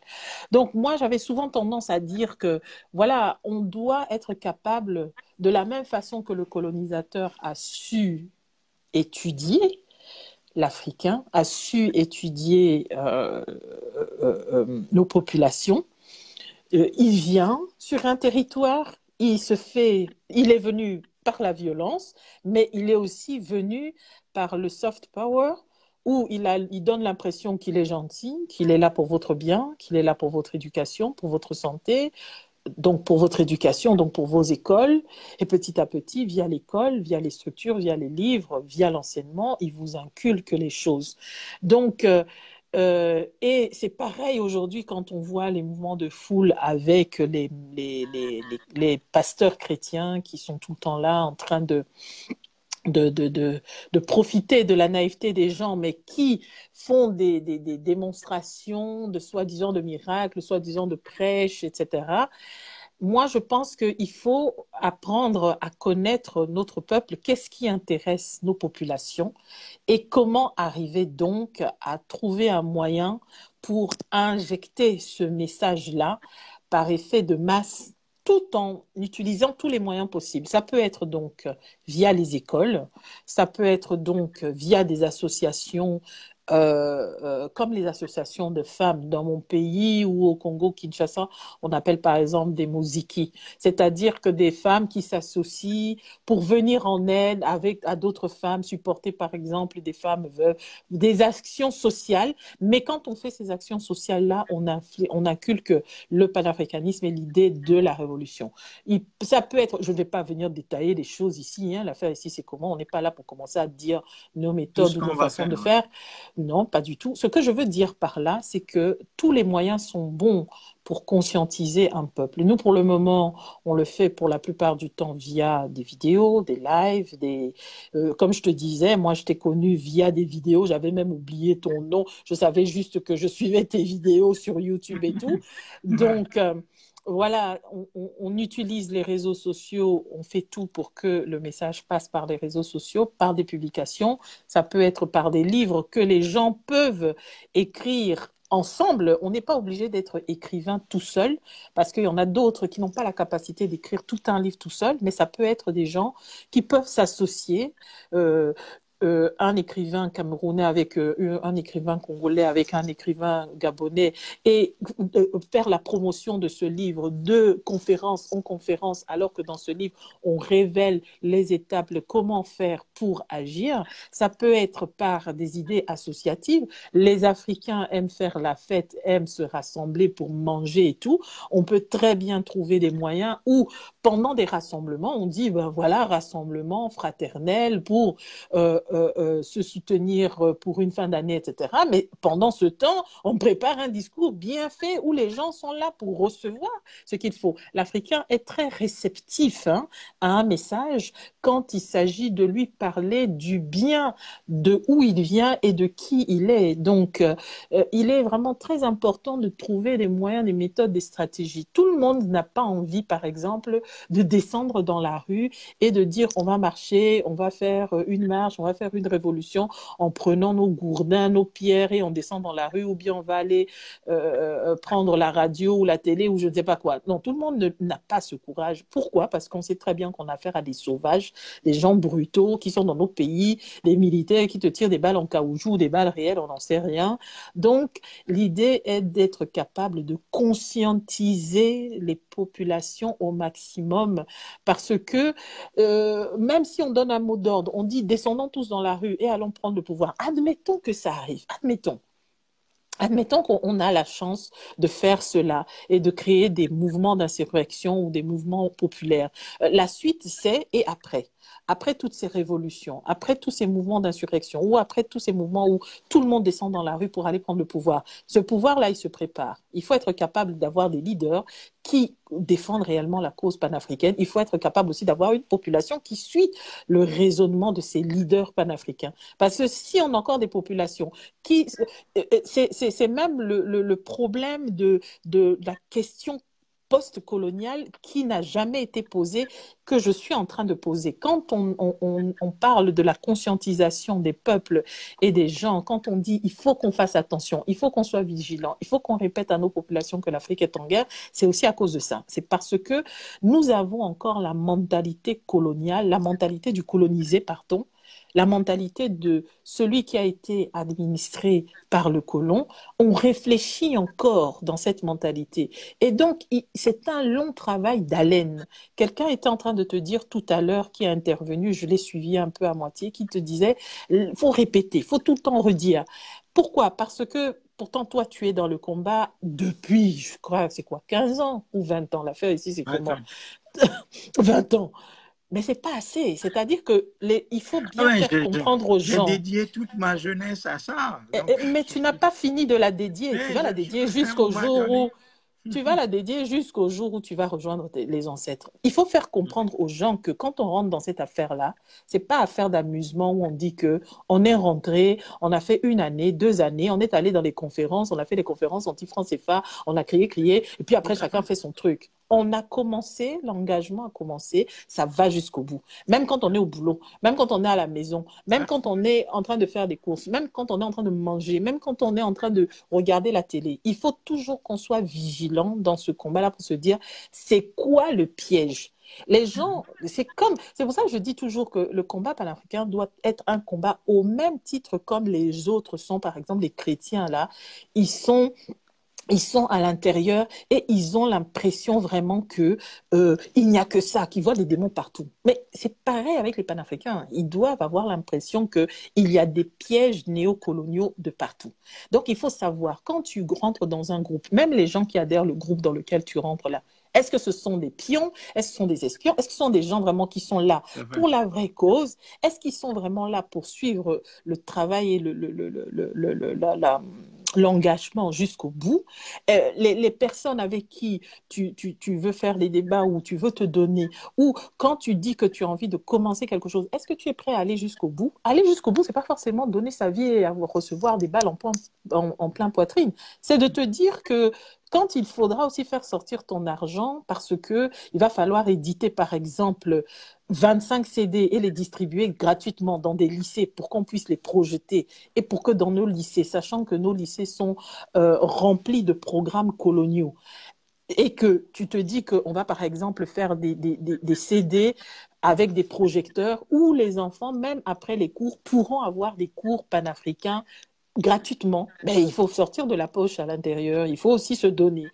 Donc, moi, j'avais souvent tendance à dire que, voilà, on doit être capable, de la même façon que le colonisateur a su étudier, l'Africain a su étudier nos populations. Il vient sur un territoire, il est venu par la violence, mais il est aussi venu par le soft power, où il donne l'impression qu'il est gentil, qu'il est là pour votre bien, qu'il est là pour votre éducation, pour votre santé, donc pour votre éducation, donc pour vos écoles, et petit à petit, via l'école, via les structures, via les livres, via l'enseignement, il vous inculque les choses. Donc, et c'est pareil aujourd'hui quand on voit les mouvements de foule avec les pasteurs chrétiens qui sont tout le temps là en train de profiter de la naïveté des gens, mais qui font des démonstrations de soi-disant de miracles, soi-disant de prêches, etc. Moi, je pense qu'il faut apprendre à connaître notre peuple, qu'est-ce qui intéresse nos populations et comment arriver donc à trouver un moyen pour injecter ce message-là par effet de masse tout en utilisant tous les moyens possibles. Ça peut être donc via les écoles, ça peut être donc via des associations comme les associations de femmes dans mon pays ou au Congo, Kinshasa, on appelle par exemple des muziki, c'est-à-dire que des femmes qui s'associent pour venir en aide à d'autres femmes, supporter par exemple des femmes veuves, des actions sociales, mais quand on fait ces actions sociales-là, on inculque le panafricanisme et l'idée de la révolution. Ça peut être, je ne vais pas venir détailler les choses ici, hein, l'affaire ici c'est comment, on n'est pas là pour commencer à dire nos méthodes ou nos façons de faire. Non, pas du tout. Ce que je veux dire par là, c'est que tous les moyens sont bons pour conscientiser un peuple. Nous, pour le moment, on le fait pour la plupart du temps via des vidéos, des lives, comme je te disais, moi, je t'ai connu via des vidéos. J'avais même oublié ton nom. Je savais juste que je suivais tes vidéos sur YouTube et tout. Donc, voilà, on utilise les réseaux sociaux, on fait tout pour que le message passe par les réseaux sociaux, par des publications. Ça peut être par des livres que les gens peuvent écrire ensemble. On n'est pas obligé d'être écrivain tout seul, parce qu'il y en a d'autres qui n'ont pas la capacité d'écrire tout un livre tout seul, mais ça peut être des gens qui peuvent s'associer. Euh, un écrivain camerounais avec un écrivain congolais avec un écrivain gabonais et faire la promotion de ce livre de conférence en conférence, alors que dans ce livre, on révèle les étapes, comment faire pour agir. Ça peut être par des idées associatives. Les Africains aiment faire la fête, aiment se rassembler pour manger et tout. On peut très bien trouver des moyens où, pendant des rassemblements, on dit, ben voilà, rassemblement fraternel pour se soutenir pour une fin d'année, etc. Mais pendant ce temps, on prépare un discours bien fait où les gens sont là pour recevoir ce qu'il faut. L'Africain est très réceptif à un message quand il s'agit de lui parler du bien, de où il vient et de qui il est. Donc, il est vraiment très important de trouver des moyens, des méthodes, des stratégies. Tout le monde n'a pas envie, par exemple, de descendre dans la rue et de dire on va marcher, on va faire une marche, on va faire une révolution en prenant nos gourdins, nos pierres et on descend dans la rue, ou bien on va aller prendre la radio ou la télé ou je ne sais pas quoi. Non, tout le monde n'a pas ce courage. Pourquoi? Parce qu'on sait très bien qu'on a affaire à des sauvages, des gens brutaux qui sont dans nos pays, des militaires qui te tirent des balles en caoutchouc, des balles réelles, on n'en sait rien. Donc, l'idée est d'être capable de conscientiser les populations au maximum, parce que même si on donne un mot d'ordre, on dit descendons tous dans la rue et allons prendre le pouvoir. Admettons que ça arrive, admettons. Admettons qu'on a la chance de faire cela et de créer des mouvements d'insurrection ou des mouvements populaires. La suite, c'est et après. Après toutes ces révolutions, après tous ces mouvements d'insurrection ou après tous ces mouvements où tout le monde descend dans la rue pour aller prendre le pouvoir, ce pouvoir-là, il se prépare. Il faut être capable d'avoir des leaders qui défendent réellement la cause panafricaine. Il faut être capable aussi d'avoir une population qui suit le raisonnement de ces leaders panafricains. Parce que si on a encore des populations qui... C'est même le problème de la question post-coloniale qui n'a jamais été posée, que je suis en train de poser. Quand on parle de la conscientisation des peuples et des gens, quand on dit il faut qu'on fasse attention, il faut qu'on soit vigilant, il faut qu'on répète à nos populations que l'Afrique est en guerre, c'est aussi à cause de ça. C'est parce que nous avons encore la mentalité coloniale, la mentalité du colonisé, pardon, la mentalité de celui qui a été administré par le colon. On réfléchit encore dans cette mentalité. Et donc, c'est un long travail d'haleine. Quelqu'un était en train de te dire tout à l'heure, qui est intervenu, je l'ai suivi un peu à moitié, qui te disait, il faut répéter, il faut tout le temps redire. Pourquoi? Parce que pourtant, toi, tu es dans le combat depuis, je crois, c'est quoi, 15 ans ou 20 ans? L'affaire ici, c'est comment? 20 ans. Mais c'est pas assez. C'est-à-dire que il faut bien faire comprendre aux gens. J'ai dédié toute ma jeunesse à ça. Donc, mais tu n'as pas fini de la dédier. Tu vas la dédier jusqu'au jour où tu vas la dédier jusqu'au jour où tu vas rejoindre les ancêtres. Il faut faire comprendre aux gens que quand on rentre dans cette affaire-là, c'est pas affaire d'amusement où on dit que on est rentré, on a fait 1 année, 2 années, on est allé dans les conférences, on a fait les conférences anti-franc CFA, on a crié, et puis après chacun fait son truc. On a commencé, l'engagement a commencé, ça va jusqu'au bout. Même quand on est au boulot, même quand on est à la maison, même quand on est en train de faire des courses, même quand on est en train de manger, même quand on est en train de regarder la télé. Il faut toujours qu'on soit vigilant dans ce combat-là pour se dire, c'est quoi le piège? Les gens, c'est pour ça que je dis toujours que le combat panafricain doit être un combat au même titre comme les autres sont, par exemple, les chrétiens, là, ils sont à l'intérieur et ils ont l'impression vraiment que il n'y a que ça, qu'ils voient des démons partout. Mais c'est pareil avec les panafricains. Ils doivent avoir l'impression qu'il y a des pièges néocoloniaux de partout. Donc, il faut savoir, quand tu rentres dans un groupe, même les gens qui adhèrent au groupe dans lequel tu rentres là, est-ce que ce sont des pions? Est-ce que ce sont des espions? Est-ce que ce sont des gens vraiment qui sont là pour la vraie cause? Est-ce qu'ils sont vraiment là pour suivre le travail et l'engagement jusqu'au bout? Les personnes avec qui tu veux faire des débats ou tu veux te donner, ou quand tu dis que tu as envie de commencer quelque chose, est-ce que tu es prêt à aller jusqu'au bout? Aller jusqu'au bout, c'est pas forcément donner sa vie et recevoir des balles en plein poitrine. C'est de te dire que quand il faudra aussi faire sortir ton argent, parce que il va falloir éditer, par exemple, 25 CD et les distribuer gratuitement dans des lycées pour qu'on puisse les projeter et pour que dans nos lycées, sachant que nos lycées sont remplis de programmes coloniaux, et que tu te dis qu'on va par exemple faire des CD avec des projecteurs où les enfants, même après les cours, pourront avoir des cours panafricains gratuitement, mais il faut sortir de la poche à l'intérieur, il faut aussi se donner,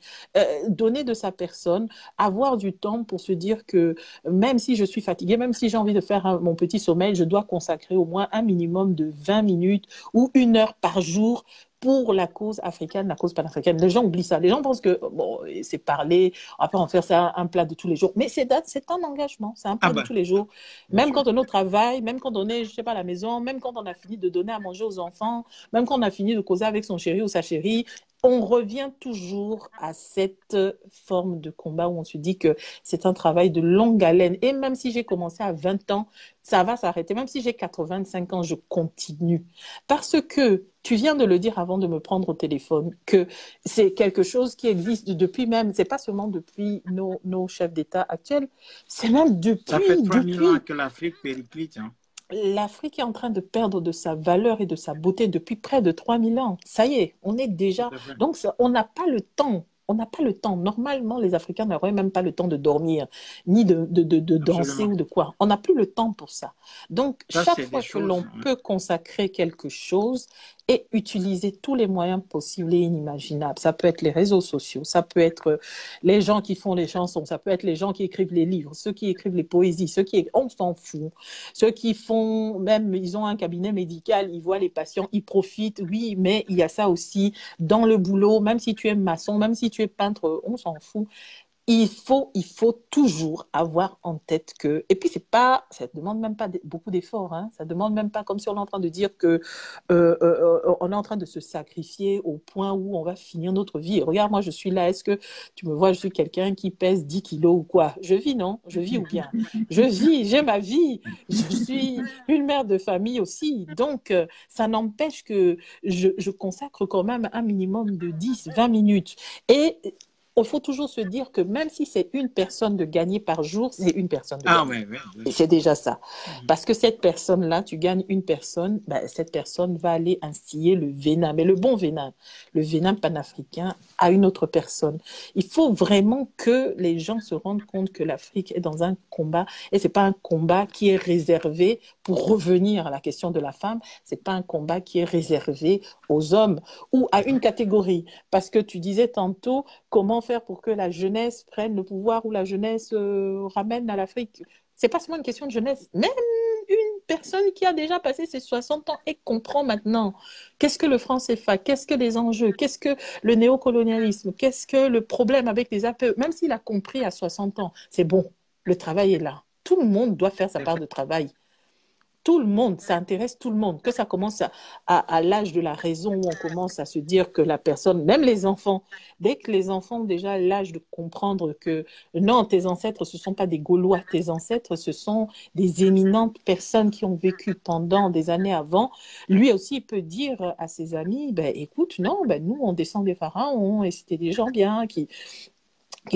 donner de sa personne, avoir du temps pour se dire que même si je suis fatiguée, même si j'ai envie de faire mon petit sommeil, je dois consacrer au moins un minimum de 20 minutes ou 1 heure par jour pour la cause africaine, la cause panafricaine. Les gens oublient ça. Les gens pensent que bon, c'est parler, on va pas en faire ça un plat de tous les jours. Mais c'est un engagement, c'est un plat de tous les jours. Même quand on est au travail, même quand on est, je sais pas, à la maison, même quand on a fini de donner à manger aux enfants, même quand on a fini de causer avec son chéri ou sa chérie, on revient toujours à cette forme de combat où on se dit que c'est un travail de longue haleine. Et même si j'ai commencé à 20 ans, ça va s'arrêter. Même si j'ai 85 ans, je continue. Parce que tu viens de le dire avant de me prendre au téléphone, que c'est quelque chose qui existe depuis même, c'est pas seulement depuis nos chefs d'État actuels, c'est même depuis... Ça fait 3000 ans que l'Afrique périclite. Hein. L'Afrique est en train de perdre de sa valeur et de sa beauté depuis près de 3000 ans. Ça y est, on est déjà... Donc, on n'a pas le temps. On n'a pas le temps. Normalement, les Africains n'auraient même pas le temps de dormir, ni de danser ou de quoi. On n'a plus le temps pour ça. Donc, chaque fois que l'on peut consacrer quelque chose et utiliser tous les moyens possibles et inimaginables, ça peut être les réseaux sociaux, ça peut être les gens qui font les chansons, ça peut être les gens qui écrivent les livres, ceux qui écrivent les poésies, on s'en fout. Ceux qui font, même, ils ont un cabinet médical, ils voient les patients, ils profitent, oui, mais il y a ça aussi dans le boulot, même si tu es maçon, même si tu es peintre, on s'en fout. Il faut toujours avoir en tête que... Et puis, ça ne demande même pas beaucoup d'efforts. Hein. Ça ne demande même pas comme si on est en train de dire que on est en train de se sacrifier au point où on va finir notre vie. Regarde, moi, je suis là. Est-ce que tu me vois, je suis quelqu'un qui pèse 10 kilos ou quoi? Je vis, non? Je vis ou bien? Je vis, j'ai ma vie. Je suis une mère de famille aussi. Donc, ça n'empêche que je consacre quand même un minimum de 10, 20 minutes. Et... il faut toujours se dire que même si c'est une personne de gagner par jour, c'est une personne de gagner. Oui. Et c'est déjà ça. Parce que cette personne-là, tu gagnes une personne, ben, cette personne va aller instiller le venin, mais le bon venin, le venin panafricain à une autre personne. Il faut vraiment que les gens se rendent compte que l'Afrique est dans un combat, et ce n'est pas un combat qui est réservé, pour revenir à la question de la femme, ce n'est pas un combat qui est réservé aux hommes ou à une catégorie. Parce que tu disais tantôt, comment faire pour que la jeunesse prenne le pouvoir ou la jeunesse ramène à l'Afrique. Ce n'est pas seulement une question de jeunesse. Même une personne qui a déjà passé ses 60 ans et comprend maintenant qu'est-ce que le franc CFA, qu'est-ce que les enjeux, qu'est-ce que le néocolonialisme, qu'est-ce que le problème avec les APE, même s'il a compris à 60 ans, c'est bon, le travail est là. Tout le monde doit faire sa part de travail. Tout le monde, ça intéresse tout le monde. Que ça commence à l'âge de la raison où on commence à se dire que la personne, même les enfants, dès que les enfants ont déjà l'âge de comprendre que non, tes ancêtres, ce ne sont pas des Gaulois, tes ancêtres, ce sont des éminentes personnes qui ont vécu pendant des années avant, lui aussi peut dire à ses amis, ben, écoute, non, ben, nous, on descend des pharaons et c'était des gens bien qui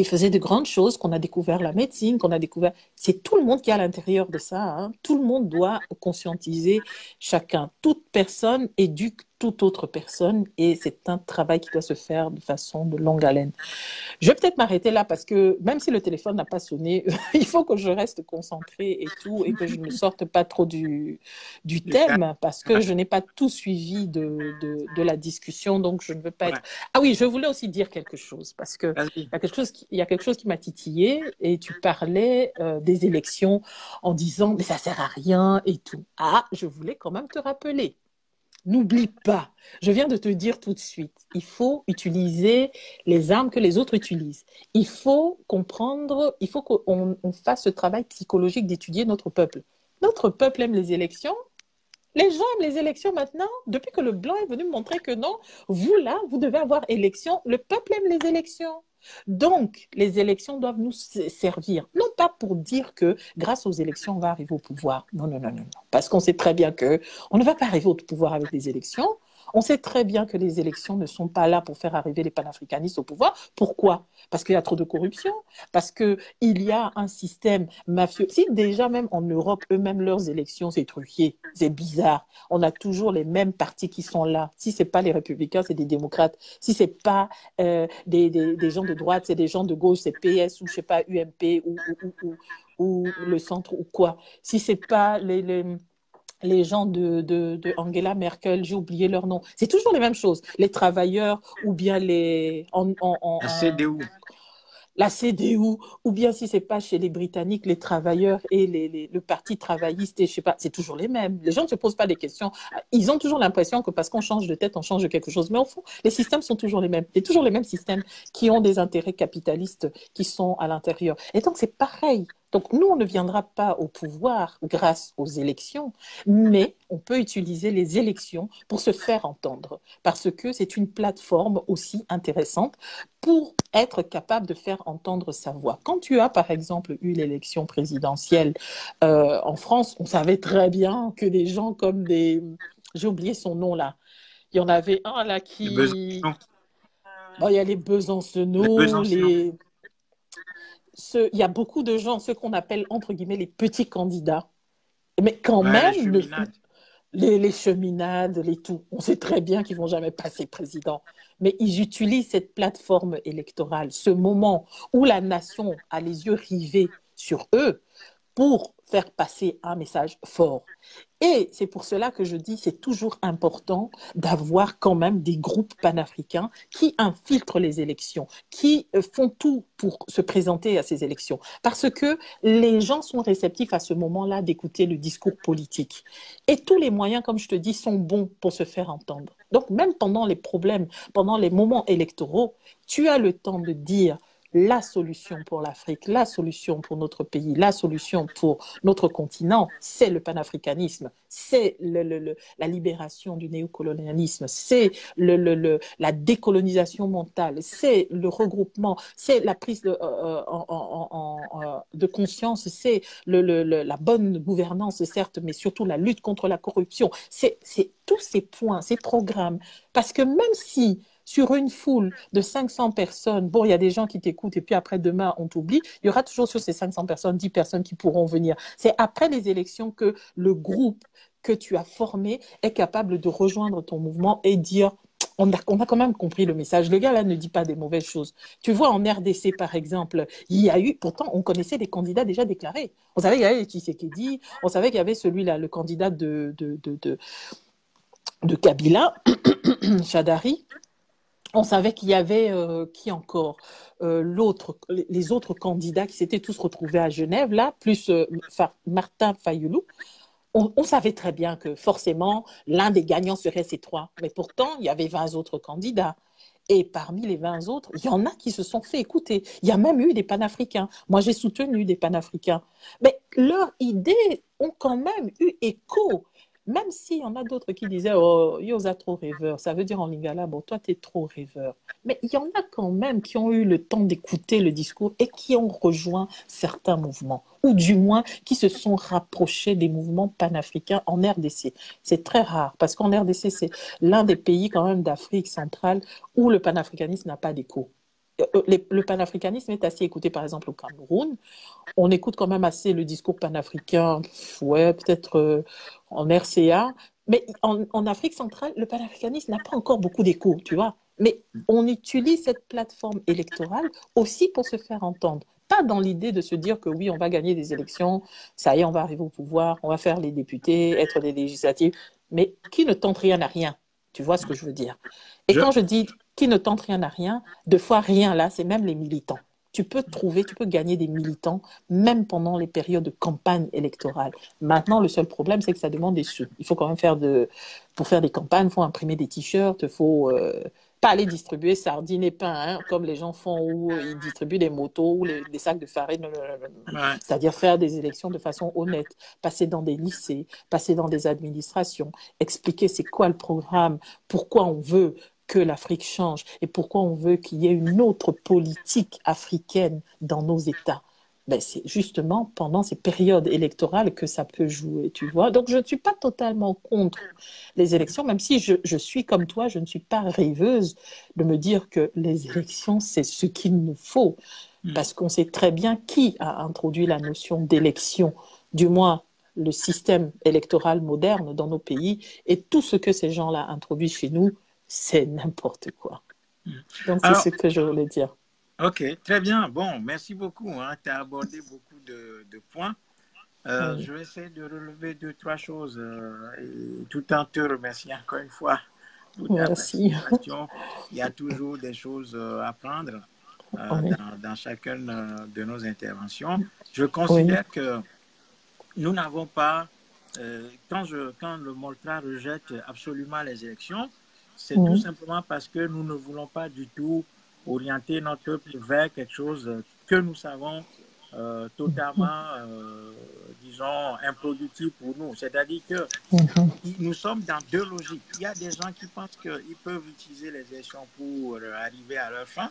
faisait de grandes choses, qu'on a découvert la médecine, qu'on a découvert... C'est tout le monde qui est à l'intérieur de ça. Hein. Tout le monde doit conscientiser chacun. Toute personne éduque toute autre personne et c'est un travail qui doit se faire de façon de longue haleine. Je vais peut-être m'arrêter là parce que même si le téléphone n'a pas sonné, il faut que je reste concentrée et tout et que je ne sorte pas trop du thème parce que je n'ai pas tout suivi de la discussion, donc je ne veux pas être... Ah oui, je voulais aussi dire quelque chose parce que il y a quelque chose qui m'a titillé et tu parlais des élections en disant mais ça sert à rien et tout. Ah, je voulais quand même te rappeler. N'oublie pas, je viens de te dire tout de suite, il faut utiliser les armes que les autres utilisent. Il faut comprendre, il faut qu'on fasse ce travail psychologique d'étudier notre peuple. Notre peuple aime les élections. Les gens aiment les élections maintenant. Depuis que le blanc est venu me montrer que non, vous là, vous devez avoir élection. Le peuple aime les élections. Donc, les élections doivent nous servir, non pas pour dire que grâce aux élections, on va arriver au pouvoir. Non, non, non, non, non. Parce qu'on sait très bien qu'on ne va pas arriver au pouvoir avec les élections. On sait très bien que les élections ne sont pas là pour faire arriver les panafricanistes au pouvoir. Pourquoi? Parce qu'il y a trop de corruption, parce qu'il y a un système mafieux. Si déjà même en Europe, eux-mêmes, leurs élections, c'est truqué, c'est bizarre. On a toujours les mêmes partis qui sont là. Si ce n'est pas les républicains, c'est des démocrates. Si ce n'est pas des gens de droite, c'est des gens de gauche, c'est PS ou je ne sais pas, UMP ou le centre ou quoi. Si ce n'est pas les gens de Angela Merkel, j'ai oublié leur nom. C'est toujours les mêmes choses. Les travailleurs ou bien La CDU. La CDU, ou bien si ce n'est pas chez les Britanniques, les travailleurs et le parti travailliste, et je sais pas, c'est toujours les mêmes. Les gens ne se posent pas des questions. Ils ont toujours l'impression que parce qu'on change de tête, on change de quelque chose. Mais au fond, les systèmes sont toujours les mêmes. C'est toujours les mêmes systèmes qui ont des intérêts capitalistes qui sont à l'intérieur. Et donc, c'est pareil. Donc, nous, on ne viendra pas au pouvoir grâce aux élections, mais on peut utiliser les élections pour se faire entendre, parce que c'est une plateforme aussi intéressante pour être capable de faire entendre sa voix. Quand tu as, par exemple, eu l'élection présidentielle en France, on savait très bien que des gens comme des... J'ai oublié son nom là. Il y en avait un là qui... Bon, il y a les Besancenot, il y a beaucoup de gens, ceux qu'on appelle, entre guillemets, les petits candidats. Mais quand même, les cheminades, les tout, on sait très bien qu'ils ne vont jamais passer président. Mais ils utilisent cette plateforme électorale, ce moment où la nation a les yeux rivés sur eux pour faire passer un message fort. Et c'est pour cela que je dis c'est toujours important d'avoir quand même des groupes panafricains qui infiltrent les élections, qui font tout pour se présenter à ces élections. Parce que les gens sont réceptifs à ce moment-là d'écouter le discours politique. Et tous les moyens, comme je te dis, sont bons pour se faire entendre. Donc même pendant les problèmes, pendant les moments électoraux, tu as le temps de dire la solution pour l'Afrique, la solution pour notre pays, la solution pour notre continent, c'est le panafricanisme, c'est la libération du néocolonialisme, c'est la décolonisation mentale, c'est le regroupement, c'est la prise de conscience, c'est la bonne gouvernance, certes, mais surtout la lutte contre la corruption. C'est tous ces points, ces programmes. Parce que même si sur une foule de 500 personnes, bon, il y a des gens qui t'écoutent et puis après, demain, on t'oublie, il y aura toujours sur ces 500 personnes, 10 personnes qui pourront venir. C'est après les élections que le groupe que tu as formé est capable de rejoindre ton mouvement et dire on a quand même compris le message. Le gars, là, ne dit pas des mauvaises choses. Tu vois, en RDC, par exemple, il y a eu, pourtant, on connaissait des candidats déjà déclarés. On savait qu'il y avait Tshisekedi, on savait qu'il y avait celui-là, le candidat de Kabila, Chadari. On savait qu'il y avait, qui encore les autres candidats qui s'étaient tous retrouvés à Genève, là, plus Martin Fayoulou. On savait très bien que forcément, l'un des gagnants serait ces trois. Mais pourtant, il y avait 20 autres candidats. Et parmi les 20 autres, il y en a qui se sont fait écouter. Il y a même eu des panafricains. Moi, j'ai soutenu des panafricains. Mais leurs idées ont quand même eu écho. Même s'il y en a d'autres qui disaient « Oh, Yosa trop rêveur », ça veut dire en lingala « Bon, toi, tu es trop rêveur ». Mais il y en a quand même qui ont eu le temps d'écouter le discours et qui ont rejoint certains mouvements, ou du moins qui se sont rapprochés des mouvements panafricains en RDC. C'est très rare, parce qu'en RDC, c'est l'un des pays quand même d'Afrique centrale où le panafricanisme n'a pas d'écho. Le panafricanisme est assez écouté, par exemple, au Cameroun. On écoute quand même assez le discours panafricain, ouais, peut-être en RCA. Mais en Afrique centrale, le panafricanisme n'a pas encore beaucoup d'écho, tu vois. Mais on utilise cette plateforme électorale aussi pour se faire entendre. Pas dans l'idée de se dire que oui, on va gagner des élections, ça y est, on va arriver au pouvoir, on va faire les députés, être des législatives, mais qui ne tente rien à rien. Tu vois ce que je veux dire? Et quand je dis qui ne tente rien à rien, deux fois rien là, c'est même les militants. Tu peux gagner des militants même pendant les périodes de campagne électorale. Maintenant, le seul problème, c'est que ça demande des sous. Il faut quand même pour faire des campagnes, il faut imprimer des t-shirts, il faut pas aller distribuer sardines et pain, hein, comme les gens font où ils distribuent des motos ou des sacs de farine. Ouais. C'est-à-dire faire des élections de façon honnête, passer dans des lycées, passer dans des administrations, expliquer c'est quoi le programme, pourquoi on veut que l'Afrique change et pourquoi on veut qu'il y ait une autre politique africaine dans nos États. ben, c'est justement pendant ces périodes électorales que ça peut jouer, tu vois. Donc, je ne suis pas totalement contre les élections, même si je suis comme toi, je ne suis pas rêveuse de me dire que les élections, c'est ce qu'il nous faut, parce qu'on sait très bien qui a introduit la notion d'élection, du moins le système électoral moderne dans nos pays, et tout ce que ces gens-là introduisent chez nous, c'est n'importe quoi. Donc, c'est ce que je voulais dire. Ok, très bien. Bon, merci beaucoup. Hein. Tu as abordé beaucoup de points. Oui. Je vais essayer de relever 2, 3 choses et tout en te remerciant encore une fois pour ta Merci. participation. Il y a toujours des choses à prendre Oui. dans chacune de nos interventions. Je Oui. considère que nous n'avons pas, quand le Moltra rejette absolument les élections, c'est tout simplement parce que nous ne voulons pas du tout orienter notre peuple vers quelque chose que nous savons totalement, disons, improductif pour nous. C'est-à-dire que nous sommes dans 2 logiques. Il y a des gens qui pensent qu'ils peuvent utiliser les élections pour arriver à leur fin.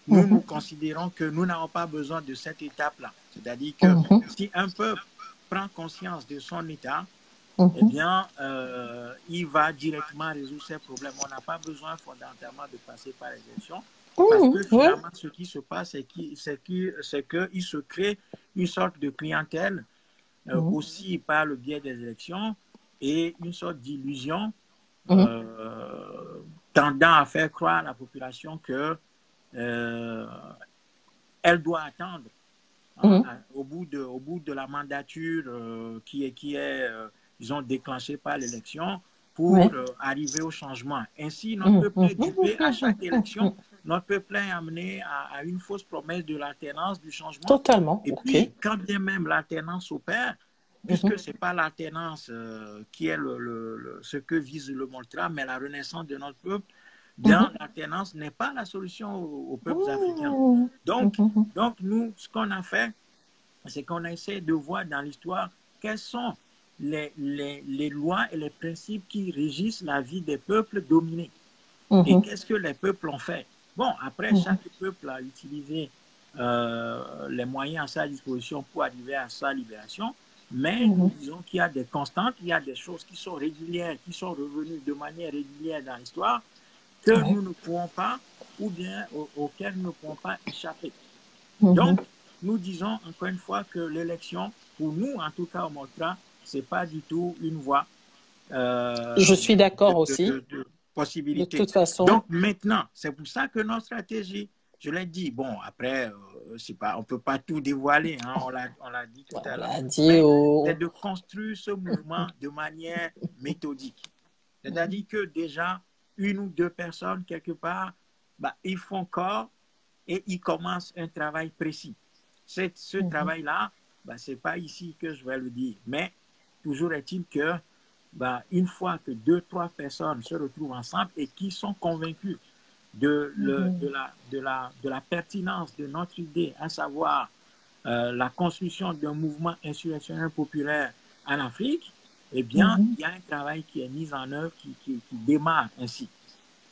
Nous, nous considérons que nous n'avons pas besoin de cette étape-là. C'est-à-dire que si un peuple prend conscience de son état, eh bien, il va directement résoudre ses problèmes. On n'a pas besoin fondamentalement de passer par les élections. Parce que finalement, ce qui se passe, c'est qu'il se crée une sorte de clientèle aussi par le biais des élections et une sorte d'illusion tendant à faire croire à la population que elle doit attendre au bout de la mandature qui est disons, déclenchée par l'élection pour arriver au changement. Ainsi, notre peuple est dupé à chaque élection. Notre peuple est amené à une fausse promesse de l'alternance, du changement. Totalement. Et puis, quand bien même l'alternance opère, puisque ce n'est pas l'alternance qui est ce que vise le Moltra, mais la renaissance de notre peuple, bien, l'alternance n'est pas la solution aux peuples africains. Donc, nous, ce qu'on a fait, c'est qu'on a essayé de voir dans l'histoire quelles sont les lois et les principes qui régissent la vie des peuples dominés. Et qu'est-ce que les peuples ont fait? Bon, après, chaque peuple a utilisé les moyens à sa disposition pour arriver à sa libération, mais nous disons qu'il y a des constantes, il y a des choses qui sont régulières, qui sont revenues de manière régulière dans l'histoire, que nous ne pouvons pas, ou bien auxquelles nous ne pouvons pas échapper. Donc, nous disons encore une fois que l'élection, pour nous, en tout cas au Moltra, ce n'est pas du tout une voie. Je suis d'accord aussi. De possibilité. De toute façon. Donc maintenant, c'est pour ça que notre stratégie, je l'ai dit, bon, après, on ne peut pas tout dévoiler, hein, on l'a dit tout à l'heure, c'est de construire ce mouvement de manière méthodique. C'est-à-dire que déjà, 1 ou 2 personnes, quelque part, ils font corps et ils commencent un travail précis. Ce travail-là, ce n'est pas ici que je vais le dire, mais toujours est-il que une fois que 2, 3 personnes se retrouvent ensemble et qui sont convaincus de la pertinence de notre idée, à savoir la construction d'un mouvement insurrectionnel populaire en Afrique, eh bien, il y a un travail qui est mis en œuvre, qui démarre ainsi.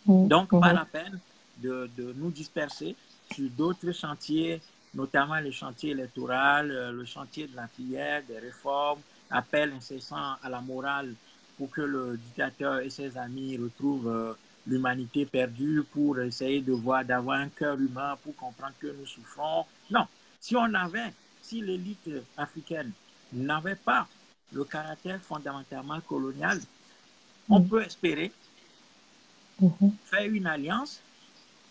Donc, pas la peine de nous disperser sur d'autres chantiers, notamment le chantier électoral, le chantier de la prière, des réformes, appel incessant à la morale pour que le dictateur et ses amis retrouvent l'humanité perdue, pour essayer d'avoir un cœur humain, pour comprendre que nous souffrons. Non, si l'élite africaine n'avait pas le caractère fondamentalement colonial, on peut espérer faire une alliance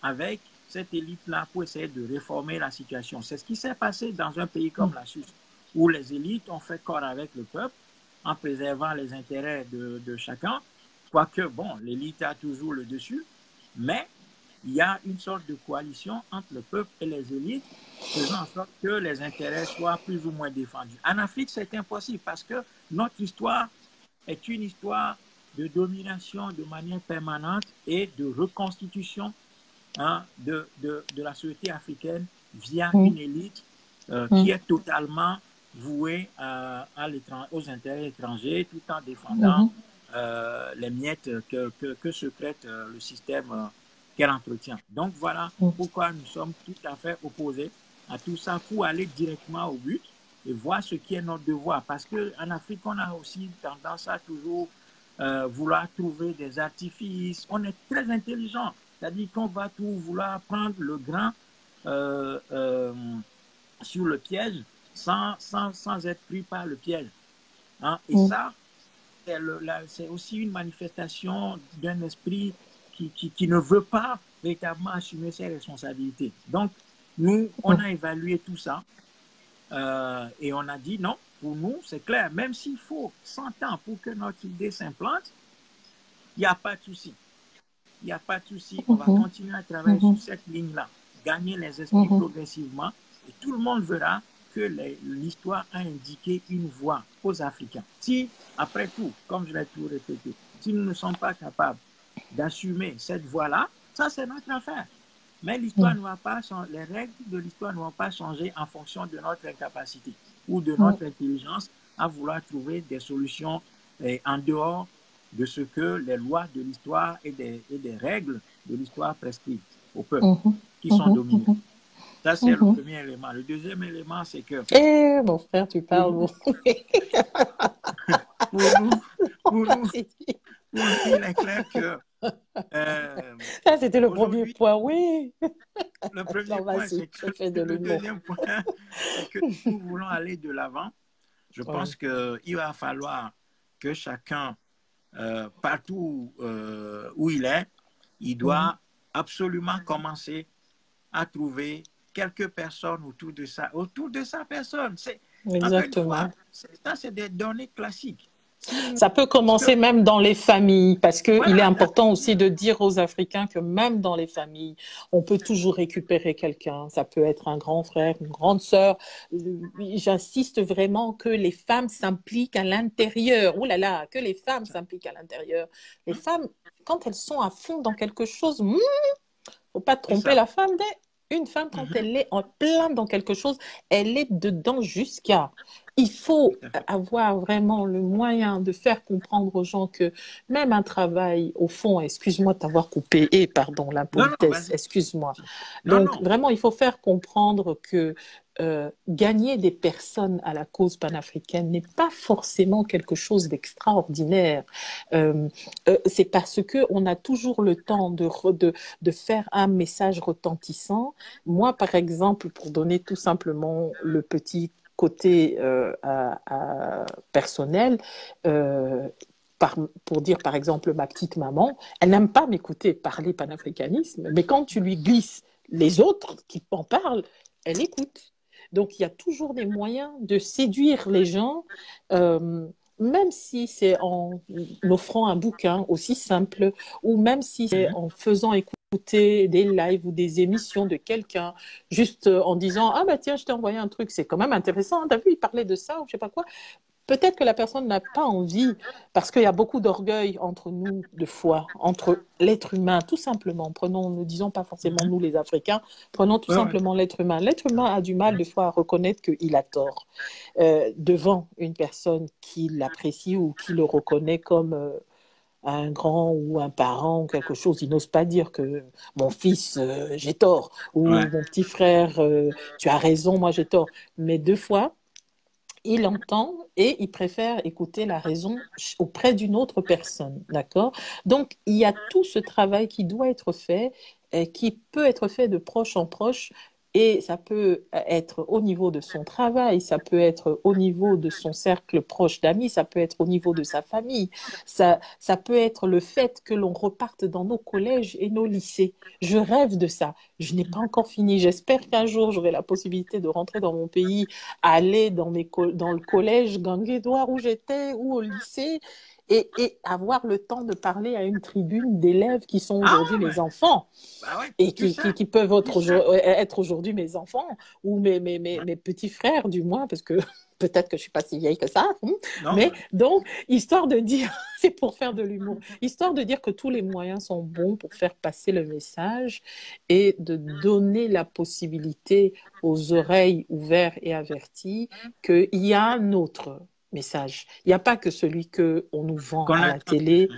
avec cette élite-là pour essayer de réformer la situation. C'est ce qui s'est passé dans un pays comme la Suisse, où les élites ont fait corps avec le peuple en préservant les intérêts de chacun, quoique, bon, l'élite a toujours le dessus, mais il y a une sorte de coalition entre le peuple et les élites, faisant en sorte que les intérêts soient plus ou moins défendus. En Afrique, c'est impossible parce que notre histoire est une histoire de domination de manière permanente et de reconstitution de la société africaine via une élite qui est totalement vouée aux intérêts étrangers tout en défendant les miettes que secrète le système qu'elle entretient. Donc voilà pourquoi nous sommes tout à fait opposés à tout ça pour aller directement au but et voir ce qui est notre devoir. Parce qu'en Afrique, on a aussi tendance à toujours vouloir trouver des artifices. On est très intelligent, c'est-à-dire qu'on va tout vouloir prendre le grain sur le piège sans être pris par le piège. Hein? Et ça, c'est aussi une manifestation d'un esprit qui ne veut pas véritablement assumer ses responsabilités. Donc, nous, on a évalué tout ça et on a dit non, pour nous, c'est clair, même s'il faut 100 ans pour que notre idée s'implante, il n'y a pas de souci. Il n'y a pas de souci, on va continuer à travailler sur cette ligne-là, gagner les esprits progressivement et tout le monde verra que l'histoire a indiqué une voie aux Africains. Si, après tout, comme je l'ai toujours répété, si nous ne sommes pas capables d'assumer cette voie-là, ça c'est notre affaire. Mais l'histoire ne va pas changer, les règles de l'histoire ne vont pas changer en fonction de notre incapacité ou de notre intelligence à vouloir trouver des solutions en dehors de ce que les lois de l'histoire et des règles de l'histoire prescrivent au peuple qui sont dominés. Ça, c'est le premier élément. Le deuxième élément, c'est que... Eh, mon frère, tu parles. Pour nous, il est clair que... ça, c'était le premier point, oui. Le premier point, c'est que... Le deuxième point, c'est que nous voulons aller de l'avant. Je pense qu'il va falloir que chacun, partout où il est, il doit absolument commencer à trouver quelques personnes autour de sa personne. Exactement. Ça, c'est des données classiques. Ça peut commencer même dans les familles, parce qu'il est important aussi de dire aux Africains que même dans les familles, on peut toujours récupérer quelqu'un. Ça peut être un grand frère, une grande sœur. J'insiste vraiment que les femmes s'impliquent à l'intérieur. Oh là là, que les femmes s'impliquent à l'intérieur. Les femmes, quand elles sont à fond dans quelque chose, faut pas tromper la femme. Une femme, quand elle est en plein dans quelque chose, elle est dedans jusqu'à... Il faut avoir vraiment le moyen de faire comprendre aux gens que même un travail, au fond, excuse-moi de t'avoir coupé, et pardon, l'impolitesse, excuse-moi. Donc, vraiment, il faut faire comprendre que gagner des personnes à la cause panafricaine n'est pas forcément quelque chose d'extraordinaire. C'est parce qu'on a toujours le temps de faire un message retentissant. Moi, par exemple, pour donner tout simplement le petit côté personnel, pour dire par exemple ma petite maman, elle n'aime pas m'écouter parler panafricanisme, mais quand tu lui glisses les autres qui en parlent, elle écoute. Donc il y a toujours des moyens de séduire les gens, même si c'est en offrant un bouquin aussi simple, ou même si c'est en faisant écouter des lives ou des émissions de quelqu'un, juste en disant « Ah bah tiens, je t'ai envoyé un truc, c'est quand même intéressant, t'as vu, il parlait de ça ou je sais pas quoi ». Peut-être que la personne n'a pas envie, parce qu'il y a beaucoup d'orgueil entre nous, de foi, entre l'être humain, tout simplement. Prenons, ne disons pas forcément nous les Africains, prenons tout simplement l'être humain. L'être humain a du mal, des fois, à reconnaître qu'il a tort devant une personne qui l'apprécie ou qui le reconnaît comme un grand ou un parent ou quelque chose. Il n'ose pas dire que mon fils, j'ai tort, ou mon petit frère, tu as raison, moi j'ai tort. Mais deux fois, il entend et il préfère écouter la raison auprès d'une autre personne, d'accord? Donc, il y a tout ce travail qui doit être fait, qui peut être fait de proche en proche, et ça peut être au niveau de son travail, ça peut être au niveau de son cercle proche d'amis, ça peut être au niveau de sa famille, ça peut être le fait que l'on reparte dans nos collèges et nos lycées. Je rêve de ça. Je n'ai pas encore fini. J'espère qu'un jour, j'aurai la possibilité de rentrer dans mon pays, aller dans le collège Ganguédoire où j'étais ou au lycée et avoir le temps de parler à une tribune d'élèves qui sont aujourd'hui mes enfants et qui peuvent être aujourd'hui mes enfants ou mes petits frères du moins, parce que peut-être que je ne suis pas si vieille que ça, mais donc, histoire de dire, c'est pour faire de l'humour, histoire de dire que tous les moyens sont bons pour faire passer le message et de donner la possibilité aux oreilles ouvertes et averties qu'il y a un autre. message. Il n'y a pas que celui qu'on nous vend à la télé,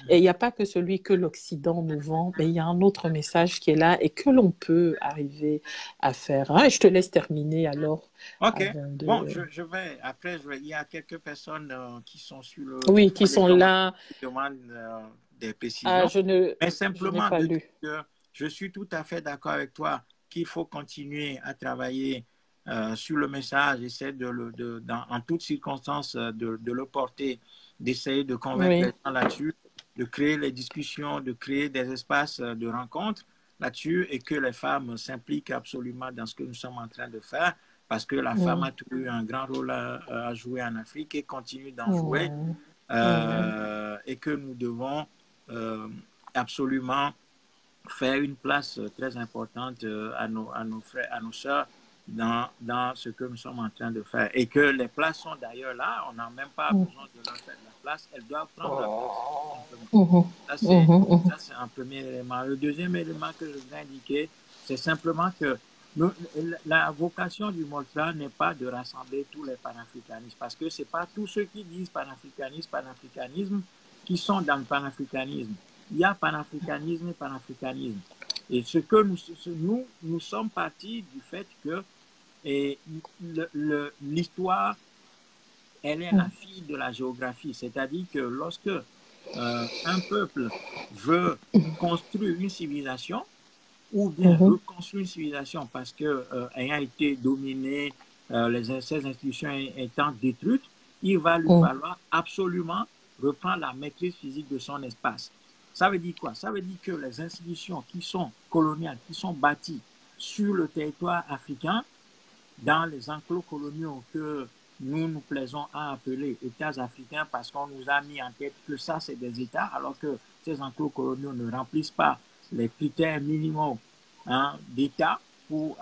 et il n'y a pas que celui que l'Occident nous vend, mais il y a un autre message qui est là et que l'on peut arriver à faire. Hein. Et je te laisse terminer alors. Ok. Bon, il y a quelques personnes qui sont sur le... Oui, qui sont là. Qui demandent des précisions. Ah, mais simplement, pas lu. Je suis tout à fait d'accord avec toi qu'il faut continuer à travailler sur le message, essayer en toutes circonstances de le porter, d'essayer de convaincre les gens là-dessus, de créer les discussions, de créer des espaces de rencontre là-dessus et que les femmes s'impliquent absolument dans ce que nous sommes en train de faire parce que la femme a toujours eu un grand rôle à jouer en Afrique et continue d'en jouer et que nous devons absolument faire une place très importante à nos frères, à nos sœurs dans ce que nous sommes en train de faire. Et que les places sont d'ailleurs là, on n'a même pas besoin de leur faire la place, elles doivent prendre la place. Ça, c'est un premier élément. Le deuxième élément que je voudrais indiquer, c'est simplement que la vocation du MOLTRA n'est pas de rassembler tous les panafricanistes, parce que ce n'est pas tous ceux qui disent panafricanisme qui sont dans le panafricanisme. Il y a panafricanisme et panafricanisme. Et ce que nous sommes partis du fait que l'histoire, elle est la fille de la géographie. C'est-à-dire que lorsque un peuple veut construire une civilisation, ou bien reconstruire une civilisation parce qu'ayant été dominée, ces institutions étant détruites, il va lui falloir absolument reprendre la maîtrise physique de son espace. Ça veut dire quoi? Ça veut dire que les institutions qui sont coloniales, qui sont bâties sur le territoire africain, dans les enclos coloniaux que nous plaisons à appeler États africains parce qu'on nous a mis en tête que ça, c'est des États, alors que ces enclos coloniaux ne remplissent pas les critères minimaux d'État pour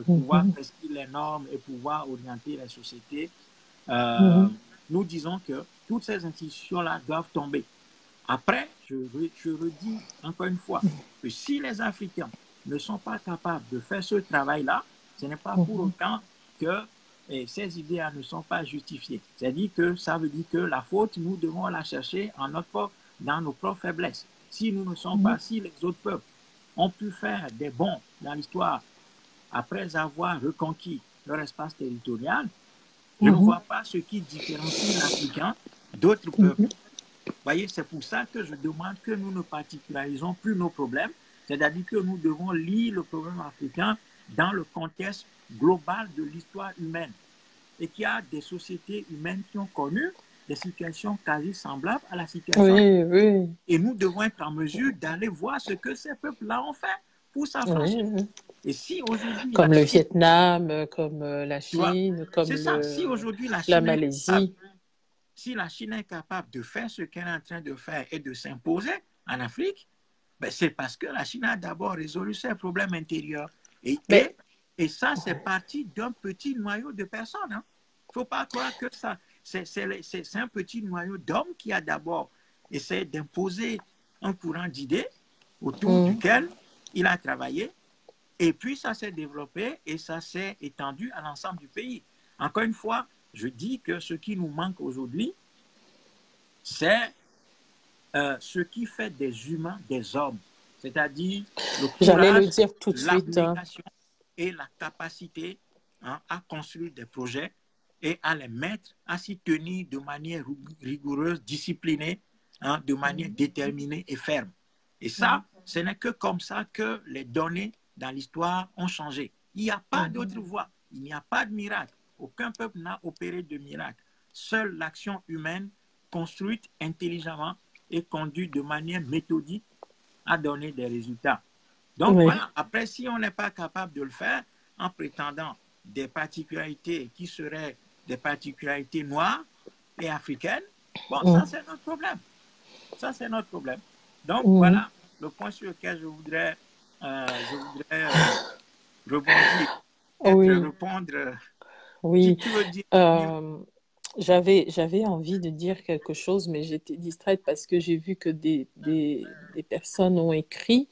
pouvoir prescrire les normes et pouvoir orienter les sociétés. Nous disons que toutes ces institutions-là doivent tomber. Après, je redis encore une fois que si les Africains ne sont pas capables de faire ce travail-là, ce n'est pas pour autant que ces idées ne sont pas justifiées. C'est-à-dire que ça veut dire que la faute, nous devons la chercher dans nos propres faiblesses. Si nous ne sommes pas, si les autres peuples ont pu faire des bons dans l'histoire après avoir reconquis leur espace territorial, je ne vois pas ce qui différencie l'Africain d'autres peuples. Vous voyez, c'est pour ça que je demande que nous ne particularisons plus nos problèmes, c'est-à-dire que nous devons lire le problème africain dans le contexte global de l'histoire humaine et qu'il y a des sociétés humaines qui ont connu des situations quasi semblables à la situation. Et nous devons être en mesure d'aller voir ce que ces peuples-là ont fait pour s'affranchir. Et si aujourd'hui... Comme le Vietnam, comme la Chine, comme la Malaisie. Si la Chine est capable de faire ce qu'elle est en train de faire et de s'imposer en Afrique, ben c'est parce que la Chine a d'abord résolu ses problèmes intérieurs. Et ça, c'est parti d'un petit noyau de personnes. Il ne faut pas croire que ça... C'est un petit noyau d'hommes qui a d'abord essayé d'imposer un courant d'idées autour duquel il a travaillé. Et puis, ça s'est développé et ça s'est étendu à l'ensemble du pays. Encore une fois, je dis que ce qui nous manque aujourd'hui, c'est ce qui fait des humains des hommes. C'est-à-dire le courage, l'abnégation et la capacité à construire des projets et à les mettre, à s'y tenir de manière rigoureuse, disciplinée, de manière déterminée et ferme. Et ça, ce n'est que comme ça que les données dans l'histoire ont changé. Il n'y a pas d'autre voie. Il n'y a pas de miracle. Aucun peuple n'a opéré de miracle. Seule l'action humaine, construite intelligemment et conduite de manière méthodique, a donné des résultats. Donc voilà, après, si on n'est pas capable de le faire en prétendant des particularités qui seraient des particularités noires et africaines, bon, ça c'est notre problème. Ça c'est notre problème. Donc voilà le point sur lequel je voudrais rebondir, répondre. Oui. Tu veux dire, j'avais envie de dire quelque chose, mais j'étais distraite parce que j'ai vu que des personnes ont écrit.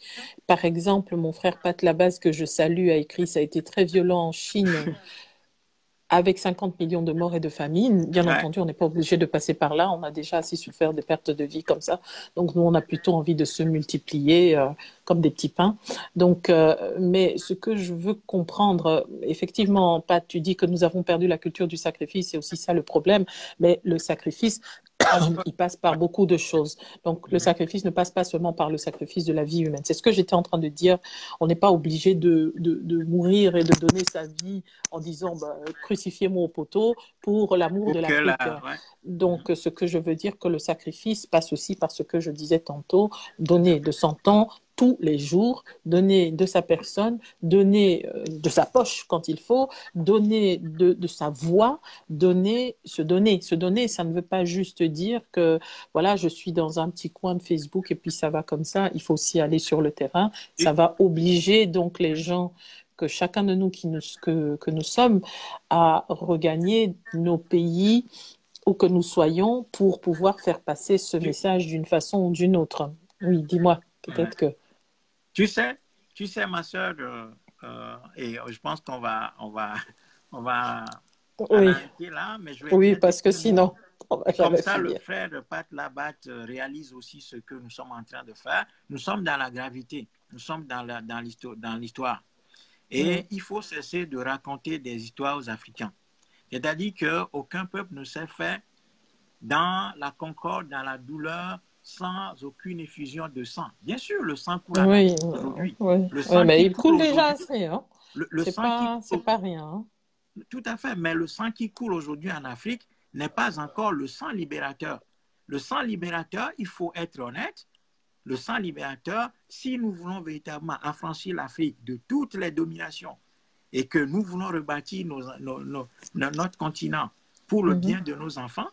Par exemple, mon frère Pat Labase, que je salue, a écrit « Ça a été très violent en Chine ». avec 50 millions de morts et de famine. Bien Ouais. entendu, on n'est pas obligé de passer par là. On a déjà assez souffert des pertes de vie comme ça. Donc, nous, on a plutôt envie de se multiplier comme des petits pains. Donc, mais ce que je veux comprendre, effectivement, Pat, tu dis que nous avons perdu la culture du sacrifice. C'est aussi ça le problème. Mais le sacrifice, il passe par beaucoup de choses. Donc, le sacrifice ne passe pas seulement par le sacrifice de la vie humaine. C'est ce que j'étais en train de dire. On n'est pas obligé de mourir et de donner sa vie en disant bah, crucifiez-moi au poteau pour l'amour de l'Afrique. Ouais. Donc, ce que je veux dire que le sacrifice passe aussi par ce que je disais tantôt, donner de son temps tous les jours, donner de sa personne, donner de sa poche quand il faut, donner de sa voix, se donner. Se donner, ça ne veut pas juste dire que voilà, je suis dans un petit coin de Facebook et puis ça va comme ça. Il faut aussi aller sur le terrain. Ça va obliger donc les gens que chacun de nous que nous sommes à regagner nos pays où que nous soyons pour pouvoir faire passer ce message d'une façon ou d'une autre. Oui, dis-moi, peut-être que... Tu sais, ma sœur, et je pense qu'on va oui. arrêter là, mais je vais oui, parce que sinon, on va comme ça, finir. le frère Pat Labatte réalise aussi ce que nous sommes en train de faire. Nous sommes dans la gravité, nous sommes dans l'histoire. Et il faut cesser de raconter des histoires aux Africains. C'est-à-dire qu'aucun peuple ne s'est fait dans la concorde, dans la douleur, sans aucune effusion de sang. Bien sûr, le sang coule aujourd'hui. Le sang mais il coule déjà assez. Hein. C'est pas rien. Hein. Tout à fait, mais le sang qui coule aujourd'hui en Afrique n'est pas encore le sang libérateur. Le sang libérateur, il faut être honnête, le sang libérateur, si nous voulons véritablement affranchir l'Afrique de toutes les dominations et que nous voulons rebâtir notre continent pour le bien de nos enfants,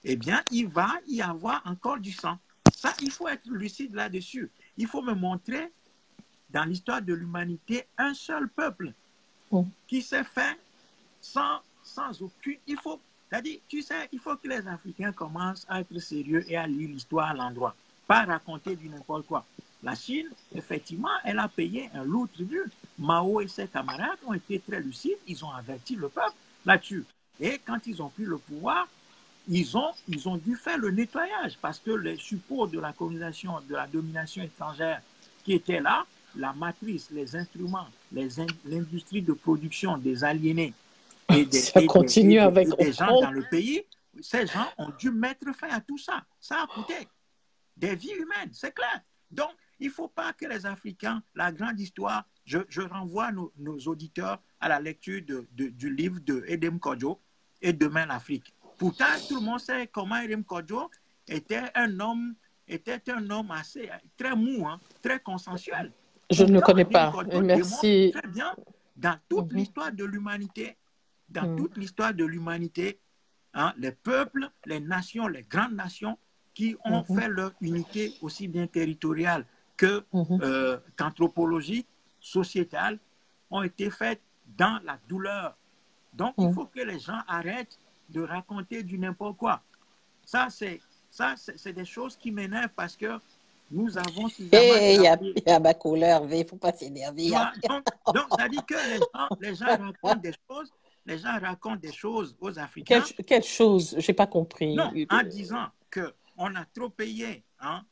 eh bien, il va y avoir encore du sang. Ça, il faut être lucide là-dessus. Il faut me montrer, dans l'histoire de l'humanité, un seul peuple qui s'est fait sans aucune... C'est-à-dire, tu sais, il faut que les Africains commencent à être sérieux et à lire l'histoire à l'endroit, pas raconter du n'importe quoi. La Chine, effectivement, elle a payé un lourd tribut. Mao et ses camarades ont été très lucides, ils ont averti le peuple là-dessus. Et quand ils ont pris le pouvoir, ils ont dû faire le nettoyage parce que les supports de la colonisation, de la domination étrangère qui étaient là, la matrice, les instruments, l'industrie de production des aliénés et des gens dans le pays, ces gens ont dû mettre fin à tout ça. Ça a coûté des vies humaines, c'est clair. Donc, il ne faut pas que les Africains, la grande histoire, je renvoie nos auditeurs à la lecture du livre de Edem Kodjo et Demain l'Afrique. Pourtant, tout le monde sait comment Edem Kodjo était un homme assez très mou, hein, très consensuel. Je ne le connais pas. Merci. Très bien, dans toute l'histoire de l'humanité, hein, les peuples, les nations, les grandes nations qui ont fait leur unité aussi bien territoriale qu'anthropologique, sociétale, ont été faites dans la douleur. Donc, il faut que les gens arrêtent de raconter du n'importe quoi. Ça, c'est des choses qui m'énervent parce que nous avons... Il y a ma couleur, il ne faut pas s'énerver. Donc, ça dit que les gens racontent des choses aux Africains. Quelle chose? Je n'ai pas compris. Non, en disant qu'on a trop payé, hein,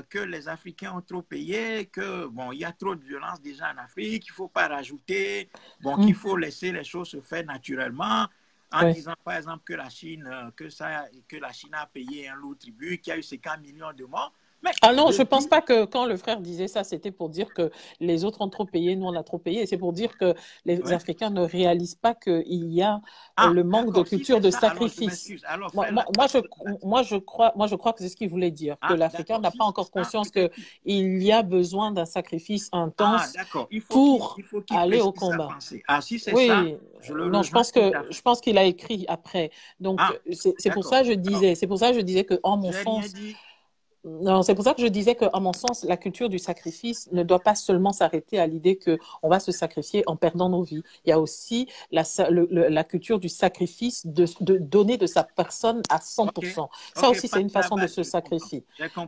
que les Africains ont trop payé, que bon, il y a trop de violence déjà en Afrique, qu'il ne faut pas rajouter, qu'il faut laisser les choses se faire naturellement, en disant par exemple que la Chine a payé un lourd tribut, qu'il y a eu 50 millions de morts. Mais non, je ne pense pas que quand le frère disait ça, c'était pour dire que les autres ont trop payé, nous on a trop payé. C'est pour dire que les Africains ne réalisent pas qu'il y a le manque de culture de sacrifice. Moi, je crois que c'est ce qu'il voulait dire, que l'Africain n'a pas encore conscience qu'il y a besoin d'un sacrifice intense pour aller au combat. Si c'est ça, je pense qu'il a écrit après. Donc, c'est pour ça que je disais, que en mon sens... Non, c'est pour ça que je disais qu'à mon sens, la culture du sacrifice ne doit pas seulement s'arrêter à l'idée qu'on va se sacrifier en perdant nos vies. Il y a aussi la culture du sacrifice, de donner de sa personne à 100%. Ça aussi, c'est une façon de se sacrifier.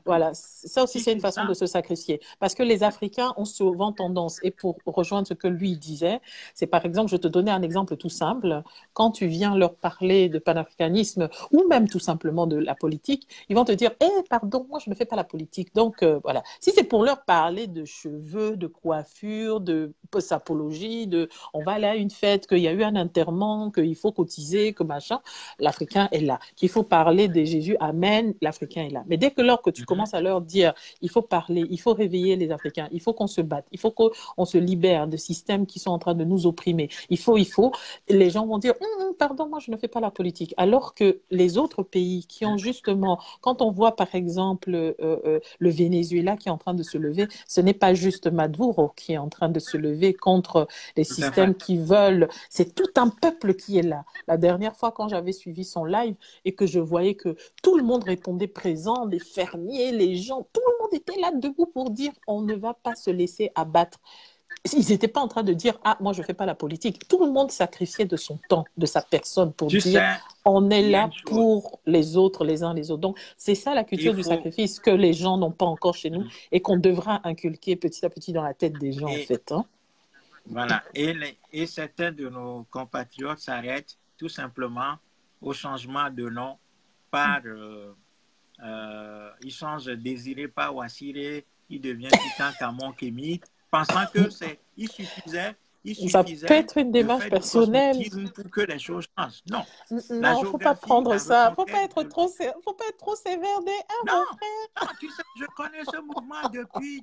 Voilà, ça aussi, c'est une façon de se sacrifier. Parce que les Africains ont souvent tendance, et pour rejoindre ce que lui disait, c'est par exemple, je te donnais un exemple tout simple, quand tu viens leur parler de panafricanisme ou même tout simplement de la politique, ils vont te dire, pardon, moi je ne fais pas la politique. Donc voilà, si c'est pour leur parler de cheveux, de coiffure, de sapologie, on va aller à une fête, qu'il y a eu un enterrement, qu'il faut cotiser, que machin, l'Africain est là. Qu'il faut parler de Jésus, amen, l'Africain est là. Mais dès que tu commences à leur dire, il faut parler, il faut réveiller les Africains, il faut qu'on se batte, il faut qu'on se libère de systèmes qui sont en train de nous opprimer, il faut, les gens vont dire, pardon, moi je ne fais pas la politique. Alors que les autres pays qui ont justement, quand on voit par exemple le Venezuela qui est en train de se lever, ce n'est pas juste Maduro qui est en train de se lever contre les systèmes qui veulent, c'est tout un peuple qui est là. La dernière fois quand j'avais suivi son live et que je voyais que tout le monde répondait présent, les fermiers, les gens, tout le monde était là debout pour dire on ne va pas se laisser abattre. Ils n'étaient pas en train de dire « Ah, moi, je ne fais pas la politique ». Tout le monde sacrifiait de son temps, de sa personne pour dire « On est là pour les autres, les uns les autres ». Donc, c'est ça la culture du sacrifice que les gens n'ont pas encore chez nous et qu'on devra inculquer petit à petit dans la tête des gens, en fait. Hein. Voilà. Et certains de nos compatriotes s'arrêtent tout simplement au changement de nom par... ils changent Désiré par Ouassiré, il devient Titan Kamon Kémy, pensant que il suffisait ça peut être une démarche personnelle pour que les choses changent. Non, il ne faut pas prendre ça. Il ne faut pas être trop sévère non, mon frère. Non, tu sais, je connais ce mouvement depuis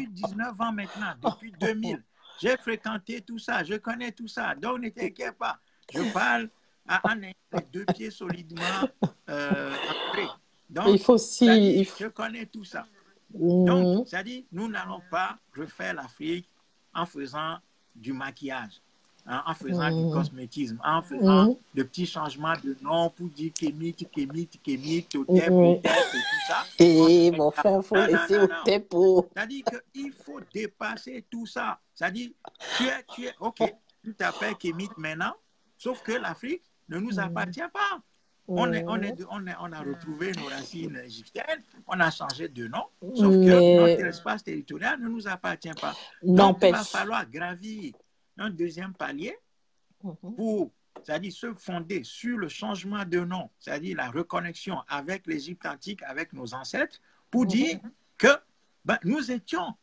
19 ans maintenant, depuis 2000. J'ai fréquenté tout ça, je connais tout ça. Donc, ne t'inquiète pas. Je parle en ayant les deux pieds solidement ancrés. Donc, il faut aussi... je connais tout ça. Donc, c'est-à-dire, nous n'allons pas refaire l'Afrique en faisant du maquillage, en faisant du cosmétisme, en faisant de petits changements de nom pour dire Kémy, Totep, et tout ça. Et mon frère, il faut laisser Otep pour... C'est-à-dire qu'il faut dépasser tout ça. C'est-à-dire, tu es OK, tu t'appelles Kémy maintenant, sauf que l'Afrique ne nous appartient pas. On a retrouvé nos racines égyptiennes, on a changé de nom, sauf que notre espace territorial ne nous appartient pas. Donc, il va falloir gravir un deuxième palier pour, c'est-à-dire se fonder sur le changement de nom, c'est-à-dire la reconnexion avec l'Égypte antique, avec nos ancêtres, pour dire que nous étions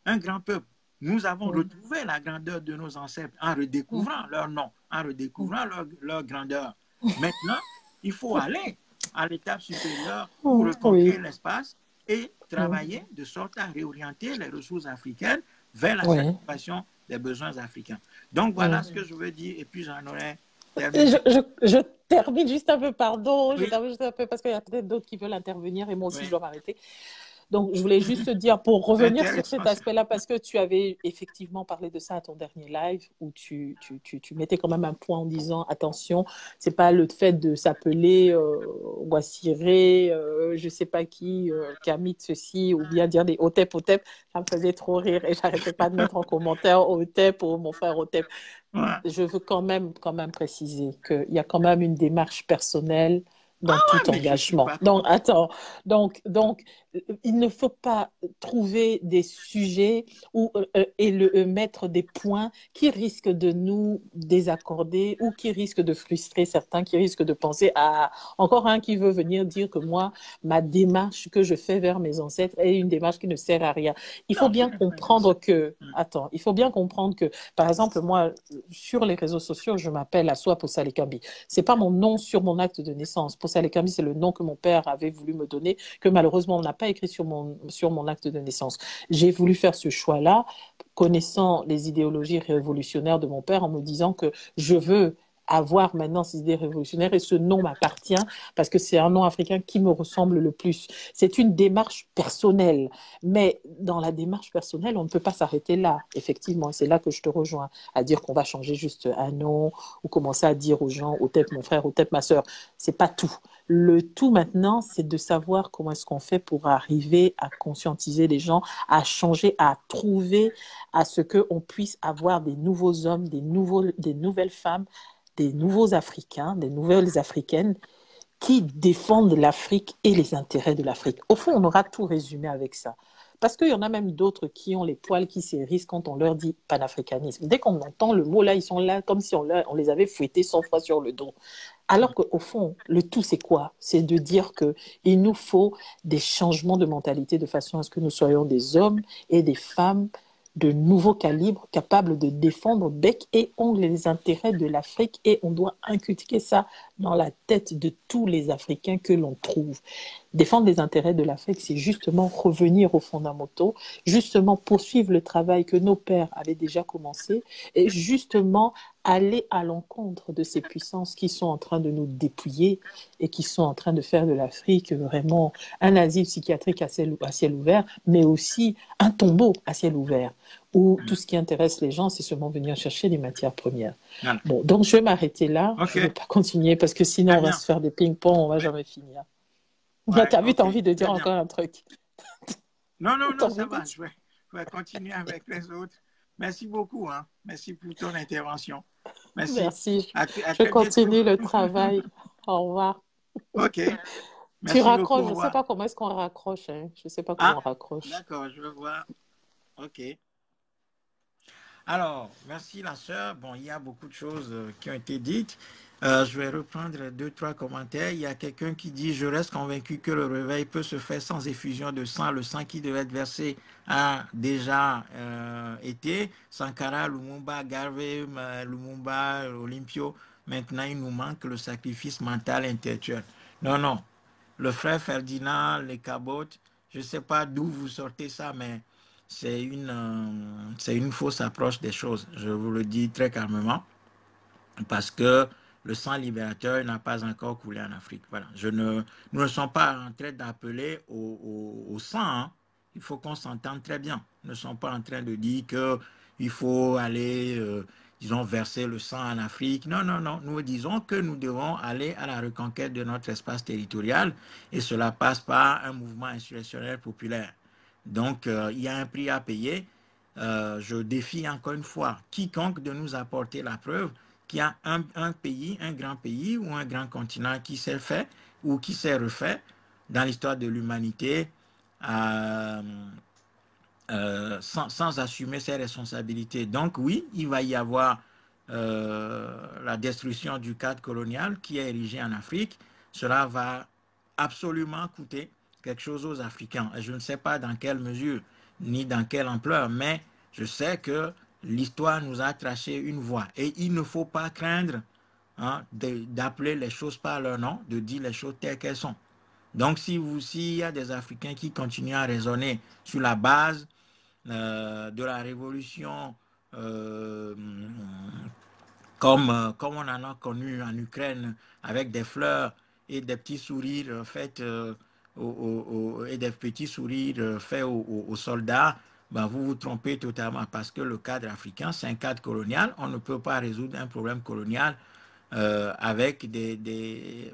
un grand peuple. Nous avons retrouvé la grandeur de nos ancêtres en redécouvrant leur nom, en redécouvrant leur grandeur. Maintenant, il faut aller à l'étape supérieure pour reconquérir l'espace et travailler de sorte à réorienter les ressources africaines vers la satisfaction des besoins africains. Donc, voilà ce que je veux dire. Et puis, j'en aurais terminé. Je termine juste un peu, pardon. Je termine juste un peu parce qu'il y a peut-être d'autres qui veulent intervenir et moi aussi, je dois m'arrêter. Donc, je voulais juste te dire, pour revenir sur cet aspect-là, parce que tu avais effectivement parlé de ça à ton dernier live, où tu mettais quand même un point en disant, attention, c'est pas le fait de s'appeler Ouassiré, je sais pas qui, Kamit ceci, ou bien dire des Otep, ça me faisait trop rire et j'arrêtais pas de mettre en commentaire Otep ou mon frère Otep. Je veux quand même préciser qu'il y a quand même une démarche personnelle dans tout engagement. Donc, il ne faut pas trouver des sujets et mettre des points qui risquent de nous désaccorder ou qui risquent de frustrer certains, qui risquent de penser à encore un qui veut venir dire que moi, ma démarche que je fais vers mes ancêtres est une démarche qui ne sert à rien. Il faut bien comprendre que, par exemple, moi, sur les réseaux sociaux, je m'appelle Assoua Possale Kambi. C'est pas mon nom sur mon acte de naissance. Possale Kambi, c'est le nom que mon père avait voulu me donner, que malheureusement on n'a pas écrit sur mon acte de naissance. J'ai voulu faire ce choix-là, connaissant les idéologies révolutionnaires de mon père, en me disant que je veux avoir maintenant ces idées révolutionnaires et ce nom m'appartient parce que c'est un nom africain qui me ressemble le plus. C'est une démarche personnelle, mais dans la démarche personnelle, on ne peut pas s'arrêter là, effectivement. Et c'est là que je te rejoins, à dire qu'on va changer juste un nom ou commencer à dire aux gens, au tête mon frère, au tête ma sœur. C'est pas tout. Le tout maintenant, c'est de savoir comment est-ce qu'on fait pour arriver à conscientiser les gens, à changer, à trouver, à ce qu'on puisse avoir des nouveaux hommes, des nouvelles femmes, des nouveaux Africains, des nouvelles Africaines qui défendent l'Afrique et les intérêts de l'Afrique. Au fond, on aura tout résumé avec ça. Parce qu'il y en a même d'autres qui ont les poils qui s'hérissent quand on leur dit panafricanisme. Dès qu'on entend le mot là, ils sont là comme si on les avait fouettés 100 fois sur le dos. Alors qu'au fond, le tout, c'est quoi? C'est de dire qu'il nous faut des changements de mentalité de façon à ce que nous soyons des hommes et des femmes de nouveaux calibres capables de défendre bec et ongle les intérêts de l'Afrique et on doit inculquer ça dans la tête de tous les Africains que l'on trouve. Défendre les intérêts de l'Afrique, c'est justement revenir aux fondamentaux, justement poursuivre le travail que nos pères avaient déjà commencé et justement aller à l'encontre de ces puissances qui sont en train de nous dépouiller et qui sont en train de faire de l'Afrique vraiment un asile psychiatrique à ciel ouvert, mais aussi un tombeau à ciel ouvert, où tout ce qui intéresse les gens, c'est seulement venir chercher des matières premières. Bon, donc je vais m'arrêter là, je ne vais pas continuer, parce que sinon on va se faire des ping-pong, on ne va jamais finir. Ouais, t'as vu, t'as envie de dire encore un truc. Non, ça va, je vais continuer avec les autres. Merci beaucoup, hein. Merci pour ton intervention. Merci. Je continue le travail. Au revoir. OK. Tu raccroches, je ne sais pas comment est-ce qu'on raccroche. Hein. Je ne sais pas comment on raccroche. D'accord, je vais voir. OK. Alors, merci la sœur. Bon, il y a beaucoup de choses qui ont été dites. Je vais reprendre 2-3 commentaires. Il y a quelqu'un qui dit « Je reste convaincu que le réveil peut se faire sans effusion de sang. Le sang qui devait être versé a déjà été. Sankara, Lumumba, Garvey, Lumumba, Olympio. Maintenant, il nous manque le sacrifice mental et intellectuel. » Non. Le frère Ferdinand, les cabotes, je ne sais pas d'où vous sortez ça, mais c'est une fausse approche des choses. Je vous le dis très calmement. Parce que le sang libérateur n'a pas encore coulé en Afrique. Voilà. Nous ne sommes pas en train d'appeler au sang. Hein. Il faut qu'on s'entende très bien. Nous ne sommes pas en train de dire qu'il faut aller, disons, verser le sang en Afrique. Non. Nous disons que nous devons aller à la reconquête de notre espace territorial et cela passe par un mouvement insurrectionnel populaire. Donc, il y a un prix à payer. Je défie encore une fois quiconque de nous apporter la preuve qu'il y a un pays, un grand pays ou un grand continent qui s'est fait ou qui s'est refait dans l'histoire de l'humanité sans assumer ses responsabilités. Donc oui, il va y avoir la destruction du cadre colonial qui est érigé en Afrique. Cela va absolument coûter quelque chose aux Africains. Je ne sais pas dans quelle mesure ni dans quelle ampleur, mais je sais que l'histoire nous a tracé une voie. Et il ne faut pas craindre d'appeler les choses par leur nom, de dire les choses telles qu'elles sont. Donc, s'il y a des Africains qui continuent à raisonner sur la base de la révolution comme on en a connu en Ukraine, avec des fleurs et des petits sourires faits et des petits sourires faits aux soldats, ben vous vous trompez totalement parce que le cadre africain, c'est un cadre colonial. On ne peut pas résoudre un problème colonial avec des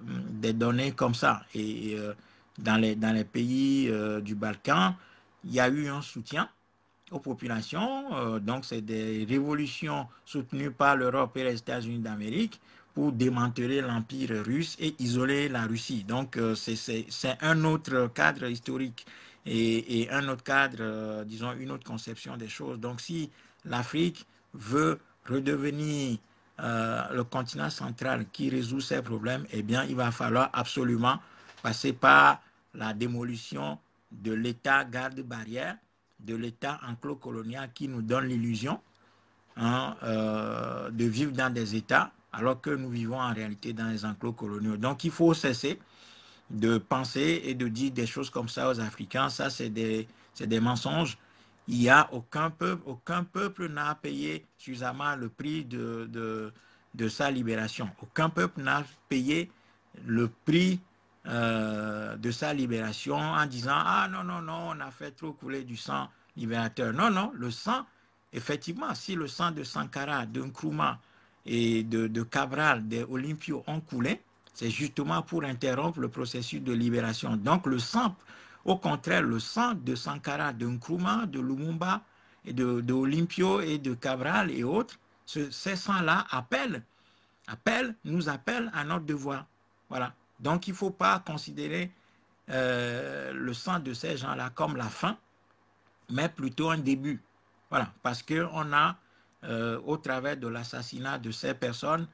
données comme ça. Et dans les pays du Balkan, il y a eu un soutien aux populations. Donc, c'est des révolutions soutenues par l'Europe et les États-Unis d'Amérique pour démanteler l'Empire russe et isoler la Russie. Donc, c'est un autre cadre historique et un autre cadre, disons, une autre conception des choses. Donc, si l'Afrique veut redevenir le continent central qui résout ses problèmes, eh bien, il va falloir absolument passer par la démolition de l'État garde-barrière, de l'État enclos-colonial qui nous donne l'illusion de vivre dans des États alors que nous vivons en réalité dans les enclos coloniaux. Donc, il faut cesser de penser et de dire des choses comme ça aux Africains. Ça, c'est des mensonges. Il n'y a aucun peuple n'a payé suffisamment le prix de de sa libération. Aucun peuple n'a payé le prix de sa libération en disant « Ah non, non, non, on a fait trop couler du sang libérateur. » Non, non, le sang, effectivement, si le sang de Sankara, de Nkrumah et de Cabral, des Olympios ont coulé, c'est justement pour interrompre le processus de libération. Donc le sang, au contraire, le sang de Sankara, de Nkrumah, de Lumumba, et de Olympio et de Cabral et autres, ces sangs-là nous appellent à notre devoir. Voilà. Donc, il ne faut pas considérer le sang de ces gens-là comme la fin, mais plutôt un début. Voilà. Parce qu'on a, au travers de l'assassinat de ces personnes,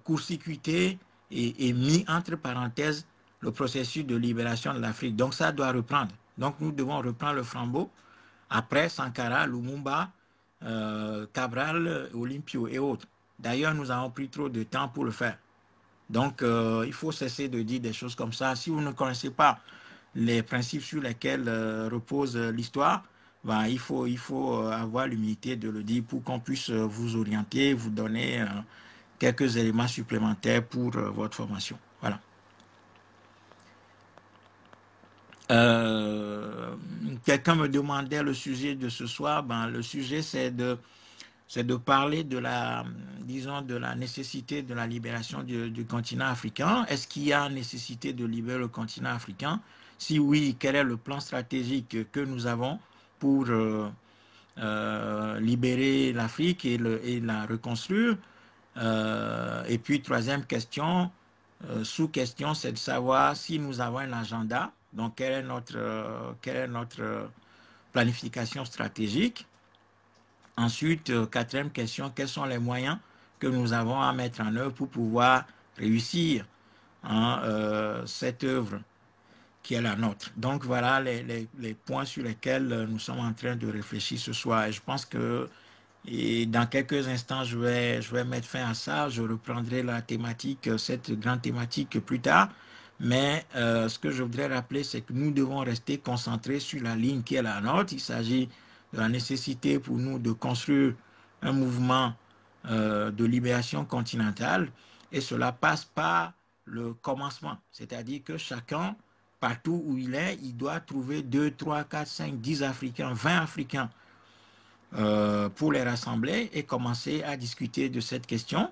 court-circuité et mis entre parenthèses le processus de libération de l'Afrique. Donc, ça doit reprendre. Donc, nous devons reprendre le flambeau après Sankara, Lumumba, Cabral, Olympio et autres. D'ailleurs, nous avons pris trop de temps pour le faire. Donc, il faut cesser de dire des choses comme ça. Si vous ne connaissez pas les principes sur lesquels repose l'histoire, ben, il faut avoir l'humilité de le dire pour qu'on puisse vous orienter, vous donner quelques éléments supplémentaires pour votre formation. Voilà. Quelqu'un me demandait le sujet de ce soir. Ben, le sujet, c'est de parler de la, disons, de la nécessité de la libération du continent africain. Est-ce qu'il y a nécessité de libérer le continent africain? Si oui, quel est le plan stratégique que nous avons pour libérer l'Afrique et la reconstruire? Et puis, troisième question, sous-question, c'est de savoir si nous avons un agenda. Donc, quelle est notre planification stratégique? Ensuite, quatrième question, quels sont les moyens que nous avons à mettre en œuvre pour pouvoir réussir cette œuvre qui est la nôtre? Donc, voilà les points sur lesquels nous sommes en train de réfléchir ce soir. Et je pense que dans quelques instants, je vais mettre fin à ça. Je reprendrai la thématique, cette grande thématique plus tard. Mais ce que je voudrais rappeler, c'est que nous devons rester concentrés sur la ligne qui est la nôtre. Il s'agit de la nécessité pour nous de construire un mouvement de libération continentale. Et cela passe par le commencement. C'est-à-dire que chacun, partout où il est, il doit trouver 2, 3, 4, 5, 10 Africains, 20 Africains pour les rassembler et commencer à discuter de cette question.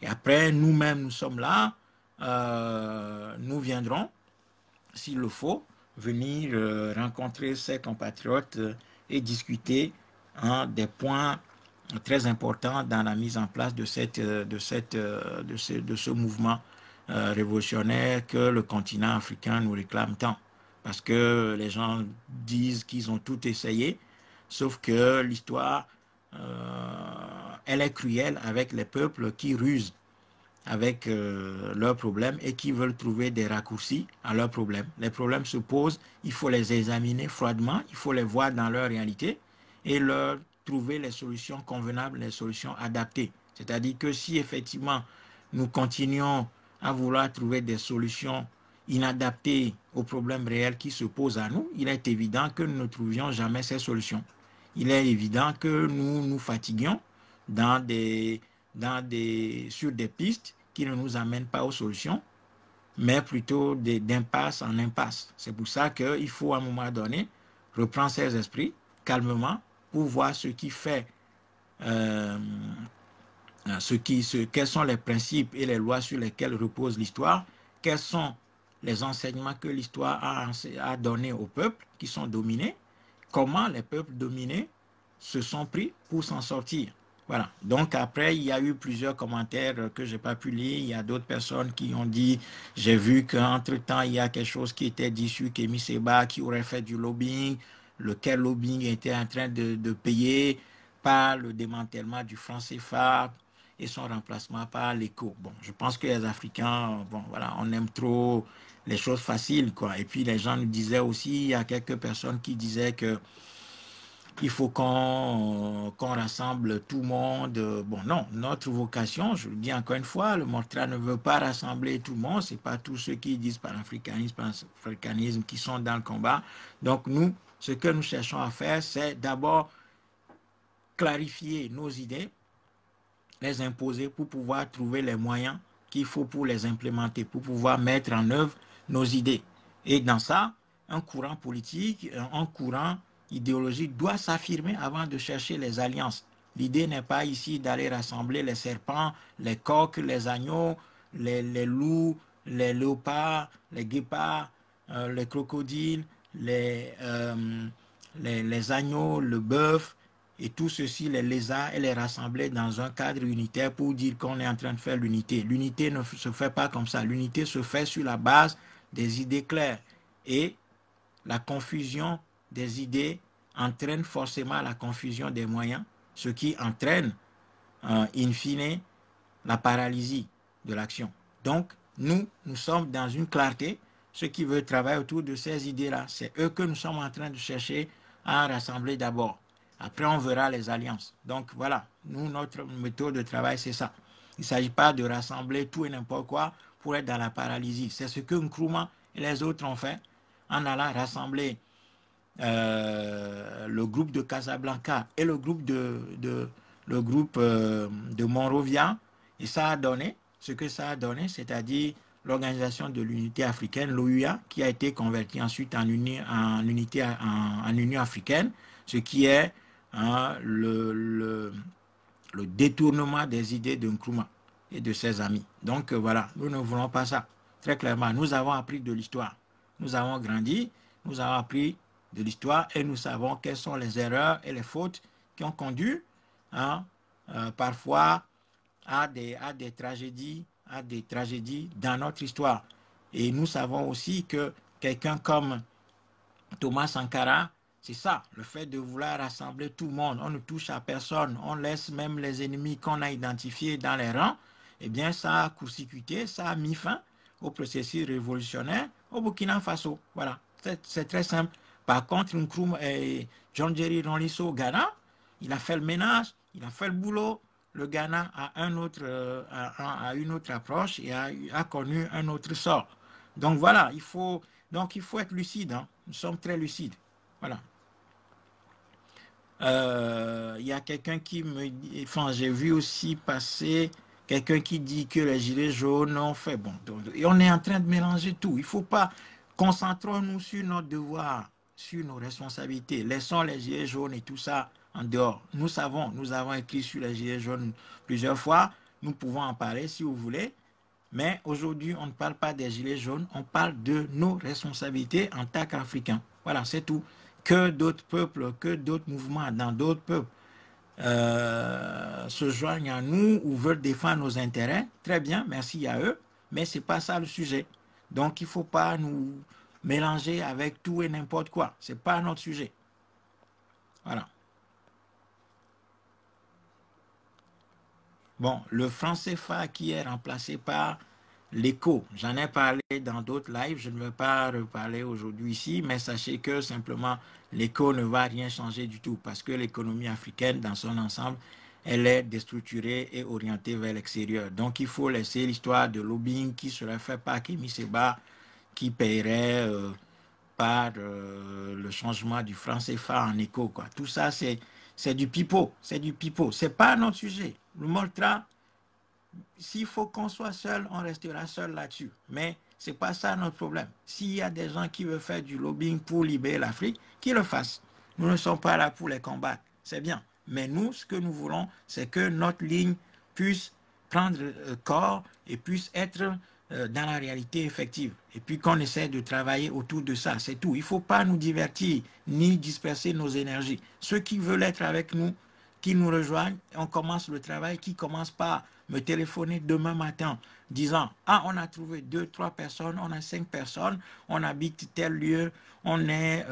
Et après, nous-mêmes, nous sommes là. Nous viendrons, s'il le faut, venir rencontrer ces compatriotes et discuter des points très importants dans la mise en place de ce mouvement révolutionnaire que le continent africain nous réclame tant. Parce que les gens disent qu'ils ont tout essayé, sauf que l'histoire, elle est cruelle avec les peuples qui rusent avec leurs problèmes et qui veulent trouver des raccourcis à leurs problèmes. Les problèmes se posent, il faut les examiner froidement, il faut les voir dans leur réalité et leur trouver les solutions convenables, les solutions adaptées. C'est-à-dire que si effectivement nous continuons à vouloir trouver des solutions inadaptées aux problèmes réels qui se posent à nous, il est évident que nous ne trouvions jamais ces solutions. Il est évident que nous nous fatiguions sur des pistes qui ne nous amènent pas aux solutions, mais plutôt d'impasse en impasse. C'est pour ça qu'il faut à un moment donné reprendre ses esprits calmement pour voir ce qui fait, quels sont les principes et les lois sur lesquels repose l'histoire, quels sont les enseignements que l'histoire a donnés aux peuples qui sont dominés, comment les peuples dominés se sont pris pour s'en sortir. Voilà. Donc après, il y a eu plusieurs commentaires que je n'ai pas pu lire. Il y a d'autres personnes qui ont dit, j'ai vu qu'entre-temps, il y a quelque chose qui était dit sur Kémy Séba, qui aurait fait du lobbying, lequel lobbying était en train de payer par le démantèlement du franc CFA et son remplacement par l'éco. Bon, je pense que les Africains, bon, voilà, on aime trop les choses faciles, quoi. Et puis les gens nous disaient aussi, il y a quelques personnes qui disaient que il faut qu'on rassemble tout le monde. Bon, non, notre vocation, je le dis encore une fois, le Mortra ne veut pas rassembler tout le monde. Ce n'est pas tous ceux qui disent panafricanisme qui sont dans le combat. Donc nous, ce que nous cherchons à faire, c'est d'abord clarifier nos idées, les imposer pour pouvoir trouver les moyens qu'il faut pour les implémenter, pour pouvoir mettre en œuvre nos idées. Et dans ça, un courant politique, un courant idéologique doit s'affirmer avant de chercher les alliances. L'idée n'est pas ici d'aller rassembler les serpents, les coqs, les agneaux, les loups, les léopards, les guépards, les crocodiles, les agneaux, le bœuf, et tout ceci, les lézards, et les rassembler dans un cadre unitaire pour dire qu'on est en train de faire l'unité. L'unité ne se fait pas comme ça. L'unité se fait sur la base des idées claires. Et la confusion des idées entraîne forcément la confusion des moyens, ce qui entraîne, in fine, la paralysie de l'action. Donc, nous sommes dans une clarté. Ceux qui veulent travailler autour de ces idées-là, c'est eux que nous sommes en train de chercher à rassembler d'abord. Après, on verra les alliances. Donc, voilà, nous, notre méthode de travail, c'est ça. Il ne s'agit pas de rassembler tout et n'importe quoi pour être dans la paralysie. C'est ce que Nkrumah et les autres ont fait en allant rassembler le groupe de Casablanca et le groupe de Monrovia. Et ça a donné ce que ça a donné, c'est-à-dire l'Organisation de l'Unité africaine, l'OUA, qui a été convertie ensuite en Union africaine, ce qui est le détournement des idées de Nkrumah et de ses amis. Donc voilà, nous ne voulons pas ça. Très clairement, nous avons appris de l'histoire. Nous avons grandi, nous avons appris de l'histoire et nous savons quelles sont les erreurs et les fautes qui ont conduit parfois à des tragédies dans notre histoire. Et nous savons aussi que quelqu'un comme Thomas Sankara, c'est ça, le fait de vouloir rassembler tout le monde, on ne touche à personne, on laisse même les ennemis qu'on a identifiés dans les rangs, eh bien ça a court-circuité, ça a mis fin au processus révolutionnaire au Burkina Faso. Voilà, c'est très simple. Par contre, Nkrumah et John Jerry Rawlings au Ghana, il a fait le ménage, il a fait le boulot. Le Ghana a une autre approche et a connu un autre sort. Donc voilà, il faut être lucide. Hein. Nous sommes très lucides. Voilà. Il y a quelqu'un qui me dit, enfin j'ai vu aussi passer quelqu'un qui dit que les gilets jaunes ont fait bon. Et on est en train de mélanger tout. Il ne faut pas, concentrons-nous sur notre devoir, sur nos responsabilités. Laissons les gilets jaunes et tout ça en dehors. Nous avons écrit sur les gilets jaunes plusieurs fois. Nous pouvons en parler si vous voulez. Mais aujourd'hui, on ne parle pas des gilets jaunes, on parle de nos responsabilités en tant qu'Africains. Voilà, c'est tout. Que d'autres peuples, que d'autres mouvements dans d'autres peuples se joignent à nous ou veulent défendre nos intérêts, très bien, merci à eux, mais ce n'est pas ça le sujet. Donc, il ne faut pas nous mélanger avec tout et n'importe quoi. Ce n'est pas notre sujet. Voilà. Bon, le franc CFA qui est remplacé par l'écho, j'en ai parlé dans d'autres lives, je ne vais pas reparler aujourd'hui ici, mais sachez que simplement l'écho ne va rien changer du tout parce que l'économie africaine dans son ensemble, elle est déstructurée et orientée vers l'extérieur. Donc il faut laisser l'histoire de lobbying qui serait fait par Kémy Séba, qui paierait par le changement du franc CFA en écho, quoi. Tout ça, c'est du pipeau, c'est du pipeau. Ce n'est pas notre sujet. Le Moltra, s'il faut qu'on soit seul, on restera seul là-dessus. Mais ce n'est pas ça notre problème. S'il y a des gens qui veulent faire du lobbying pour libérer l'Afrique, qu'ils le fassent. Nous ne sommes pas là pour les combattre. C'est bien. Mais nous, ce que nous voulons, c'est que notre ligne puisse prendre corps et puisse être dans la réalité effective. Et puis qu'on essaie de travailler autour de ça. C'est tout. Il ne faut pas nous divertir ni disperser nos énergies. Ceux qui veulent être avec nous, qui nous rejoignent, on commence le travail, qui commence par me téléphoner demain matin, disant « Ah, on a trouvé 2, 3 personnes, on a 5 personnes, on habite tel lieu, on est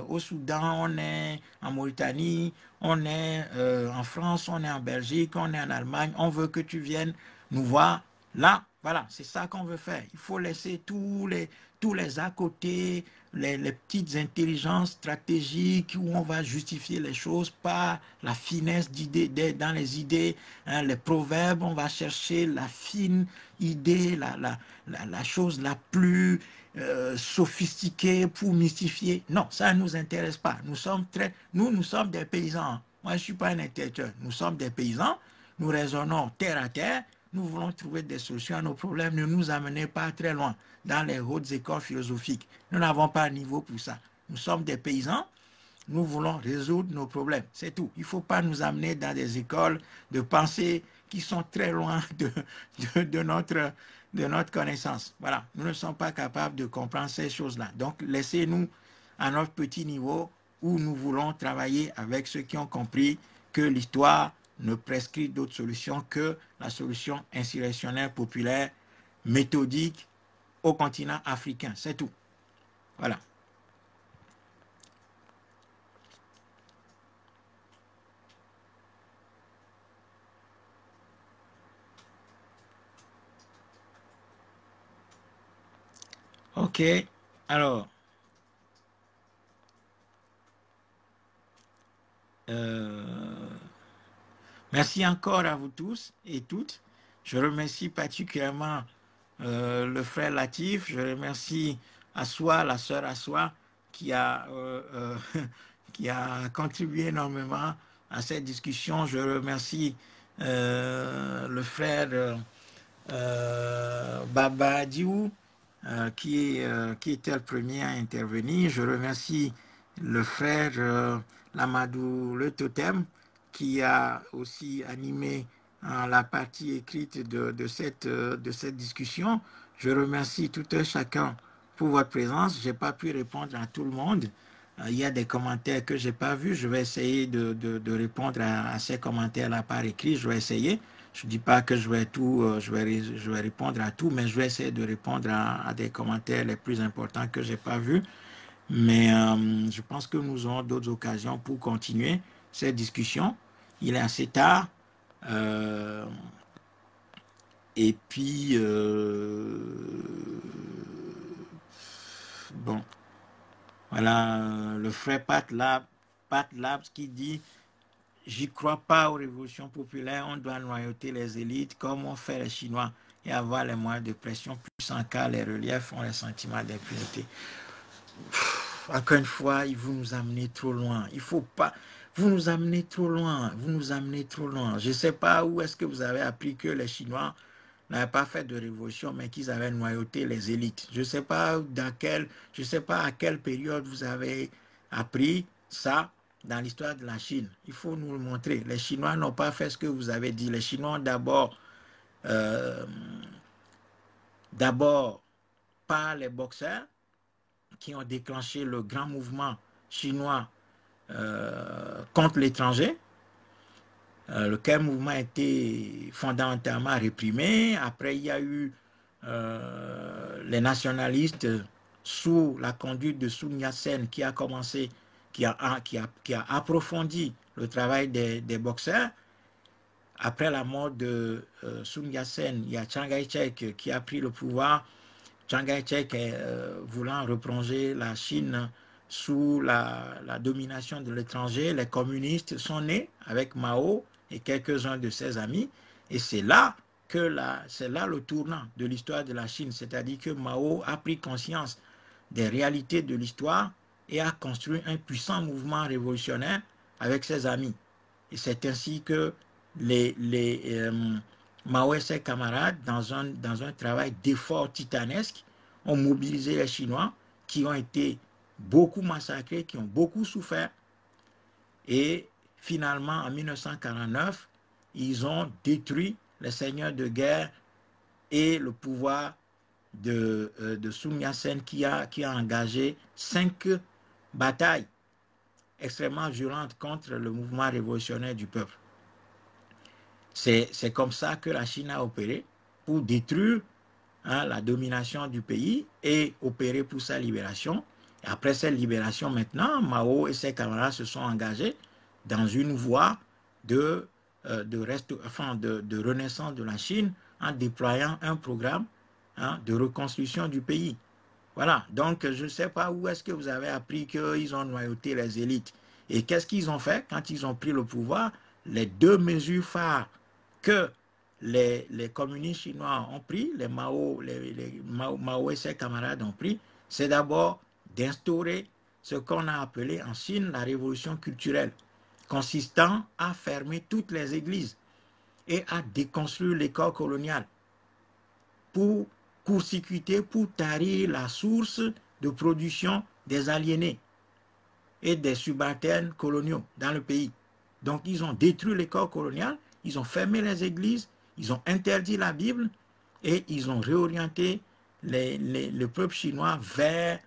au Soudan, on est en Mauritanie, on est en France, on est en Belgique, on est en Allemagne, on veut que tu viennes nous voir. » Là, voilà, c'est ça qu'on veut faire. Il faut laisser tous les à côté, les petites intelligences stratégiques où on va justifier les choses par la finesse dans les idées, hein, les proverbes, on va chercher la fine idée, la chose la plus sophistiquée pour mystifier. Non, ça ne nous intéresse pas. Nous sommes des paysans. Moi, je ne suis pas un intellectuel. Nous sommes des paysans. nous raisonnons terre à terre, nous voulons trouver des solutions à nos problèmes, ne nous amenez pas très loin dans les hautes écoles philosophiques. Nous n'avons pas un niveau pour ça. Nous sommes des paysans, nous voulons résoudre nos problèmes, c'est tout. Il ne faut pas nous amener dans des écoles de pensée qui sont très loin de notre connaissance. Voilà, nous ne sommes pas capables de comprendre ces choses-là. Donc, laissez-nous à notre petit niveau où nous voulons travailler avec ceux qui ont compris que l'histoire ne prescrit d'autres solutions que la solution insurrectionnelle populaire, méthodique au continent africain. C'est tout. Voilà. Ok, alors, merci encore à vous tous et toutes. Je remercie particulièrement le frère Latif, je remercie Assoa, la sœur Assoa, qui a contribué énormément à cette discussion. Je remercie le frère Baba Diou, qui était le premier à intervenir. Je remercie le frère Lamadou Le Totem, qui a aussi animé la partie écrite de cette discussion. Je remercie tout un chacun pour votre présence. Je n'ai pas pu répondre à tout le monde. Il y a des commentaires que je n'ai pas vus. Je vais essayer de répondre à ces commentaires-là par écrit. Je vais essayer. Je ne dis pas que je vais répondre à tout, mais je vais essayer de répondre à des commentaires les plus importants que je n'ai pas vus. Mais je pense que nous aurons d'autres occasions pour continuer cette discussion. Il est assez tard. Et puis, bon, voilà, le frère Pat Labs qui dit « J'y crois pas aux révolutions populaires, on doit noyauter les élites comme ont fait les Chinois et avoir les moyens de pression puissants car les reliefs ont les sentiments d'impunité. » Encore une fois, vous nous amenez trop loin. Il faut pas... Vous nous amenez trop loin. Vous nous amenez trop loin. Je ne sais pas où est-ce que vous avez appris que les Chinois n'avaient pas fait de révolution, mais qu'ils avaient noyauté les élites. Je ne sais pas je sais pas à quelle période vous avez appris ça dans l'histoire de la Chine. Il faut nous le montrer. Les Chinois n'ont pas fait ce que vous avez dit. Les Chinois ont d'abord par les boxeurs qui ont déclenché le grand mouvement chinois contre l'étranger, lequel mouvement a été fondamentalement réprimé. Après, il y a eu les nationalistes sous la conduite de Sun Yat-sen qui a commencé, qui a approfondi le travail des boxeurs. Après la mort de Sun Yat-sen, il y a Chiang Kai-shek qui a pris le pouvoir. Chiang Kai-shek voulant replonger la Chine sous la domination de l'étranger, les communistes sont nés avec Mao et quelques-uns de ses amis. Et c'est là le tournant de l'histoire de la Chine, c'est-à-dire que Mao a pris conscience des réalités de l'histoire et a construit un puissant mouvement révolutionnaire avec ses amis. Et c'est ainsi que Mao et ses camarades, dans un travail d'effort titanesque, ont mobilisé les Chinois qui ont été beaucoup massacrés, qui ont beaucoup souffert. Et finalement, en 1949, ils ont détruit les seigneurs de guerre et le pouvoir de Sun Yat-sen qui a engagé 5 batailles extrêmement violentes contre le mouvement révolutionnaire du peuple. C'est comme ça que la Chine a opéré pour détruire la domination du pays et opérer pour sa libération. Et après cette libération, maintenant, Mao et ses camarades se sont engagés dans une voie de renaissance de la Chine en déployant un programme de reconstruction du pays. Voilà, donc je ne sais pas où est-ce que vous avez appris qu'ils ont noyauté les élites. Et qu'est-ce qu'ils ont fait quand ils ont pris le pouvoir? Les 2 mesures phares que les communistes chinois ont pris, Mao et ses camarades ont pris, c'est d'abord d'instaurer ce qu'on a appelé en Chine la révolution culturelle, consistant à fermer toutes les églises et à déconstruire l'école coloniale pour court-circuiter, pour tarir la source de production des aliénés et des subalternes coloniaux dans le pays. Donc, ils ont détruit l'école coloniale, ils ont fermé les églises, ils ont interdit la Bible et ils ont réorienté le peuple chinois vers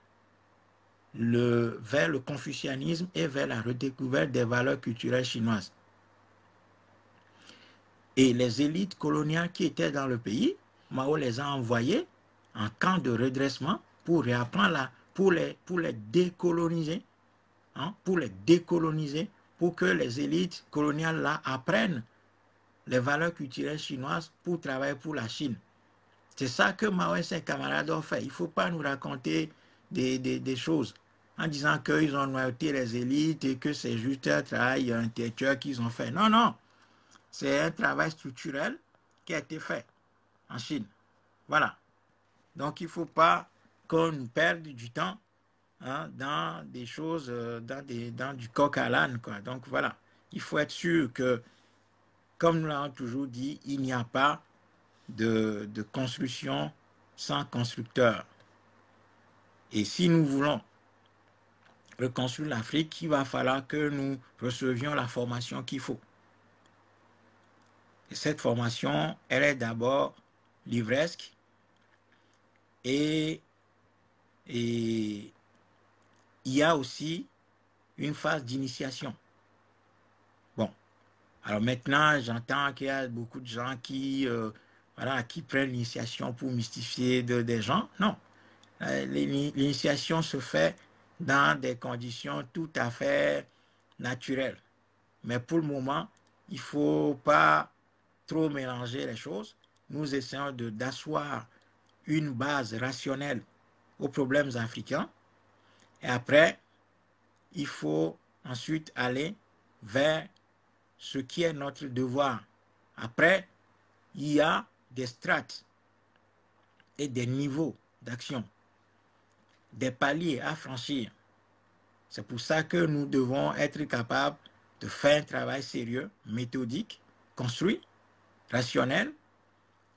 le confucianisme et vers la redécouverte des valeurs culturelles chinoises. Et les élites coloniales qui étaient dans le pays, Mao les a envoyées en camp de redressement pour réapprendre pour les décoloniser, pour que les élites coloniales là apprennent les valeurs culturelles chinoises pour travailler pour la Chine. C'est ça que Mao et ses camarades ont fait. Il ne faut pas nous raconter des choses en disant qu'ils ont noyauté les élites et que c'est juste un travail intellectuel qu'ils ont fait. Non, non. C'est un travail structurel qui a été fait en Chine. Voilà. Donc, il ne faut pas qu'on perde du temps dans des choses, dans du coq à l'âne, quoi. Donc, voilà. Il faut être sûr que, comme nous l'avons toujours dit, il n'y a pas de construction sans constructeur. Et si nous voulons reconstruire l'Afrique, il va falloir que nous recevions la formation qu'il faut. Et cette formation, elle est d'abord livresque et il y a aussi une phase d'initiation. Bon, alors maintenant, j'entends qu'il y a beaucoup de gens qui prennent l'initiation pour mystifier des gens. Non, l'initiation se fait dans des conditions tout à fait naturelles. Mais pour le moment, il ne faut pas trop mélanger les choses. Nous essayons d'asseoir une base rationnelle aux problèmes africains. Et après, il faut ensuite aller vers ce qui est notre devoir. Après, il y a des strates et des niveaux d'action, des paliers à franchir. C'est pour ça que nous devons être capables de faire un travail sérieux, méthodique, construit, rationnel,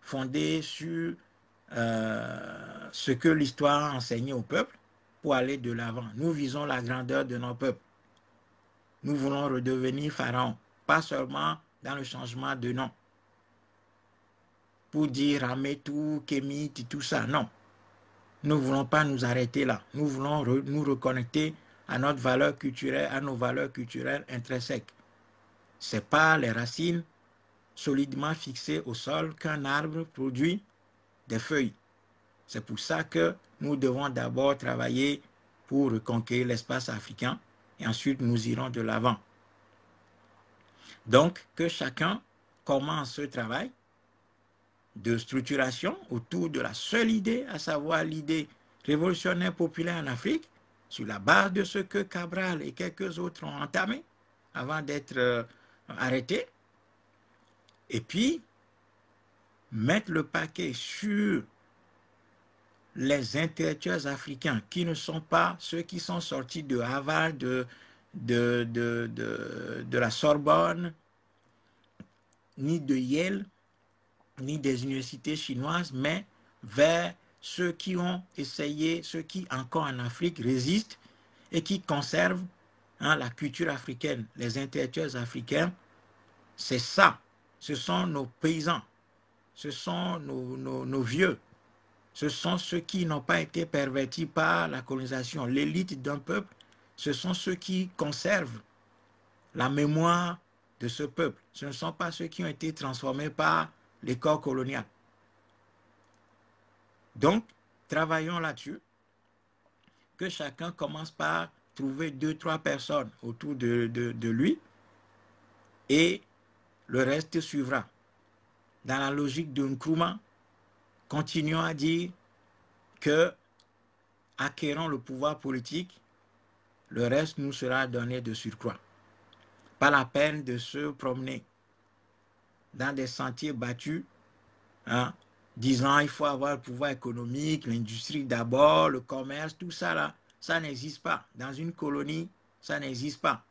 fondé sur ce que l'histoire a enseigné au peuple pour aller de l'avant. Nous visons la grandeur de nos peuples. Nous voulons redevenir pharaons, pas seulement dans le changement de nom. Pour dire Ametou, Kémit, tout ça, non. Nous ne voulons pas nous arrêter là. Nous voulons nous reconnecter à notre valeur culturelle, à nos valeurs culturelles intrinsèques. Ce n'est pas les racines solidement fixées au sol qu'un arbre produit des feuilles. C'est pour ça que nous devons d'abord travailler pour reconquérir l'espace africain et ensuite nous irons de l'avant. Donc, que chacun commence ce travail de structuration autour de la seule idée, à savoir l'idée révolutionnaire populaire en Afrique, sur la base de ce que Cabral et quelques autres ont entamé avant d'être arrêtés, et puis mettre le paquet sur les intellectuels africains qui ne sont pas ceux qui sont sortis de Harvard, de la Sorbonne, ni de Yale, ni des universités chinoises, mais vers ceux qui ont essayé, ceux qui encore en Afrique résistent et qui conservent la culture africaine, les intellectuels africains. C'est ça, ce sont nos paysans, ce sont nos vieux, ce sont ceux qui n'ont pas été pervertis par la colonisation. L'élite d'un peuple, ce sont ceux qui conservent la mémoire de ce peuple. Ce ne sont pas ceux qui ont été transformés par l'école coloniale. Donc, travaillons là-dessus, que chacun commence par trouver 2-3 personnes autour de lui et le reste suivra. Dans la logique de Nkrumah, continuons à dire que, acquérant le pouvoir politique, le reste nous sera donné de surcroît. Pas la peine de se promener dans des sentiers battus, disant il faut avoir le pouvoir économique, l'industrie d'abord, le commerce, tout ça là, ça n'existe pas. Dans une colonie, ça n'existe pas.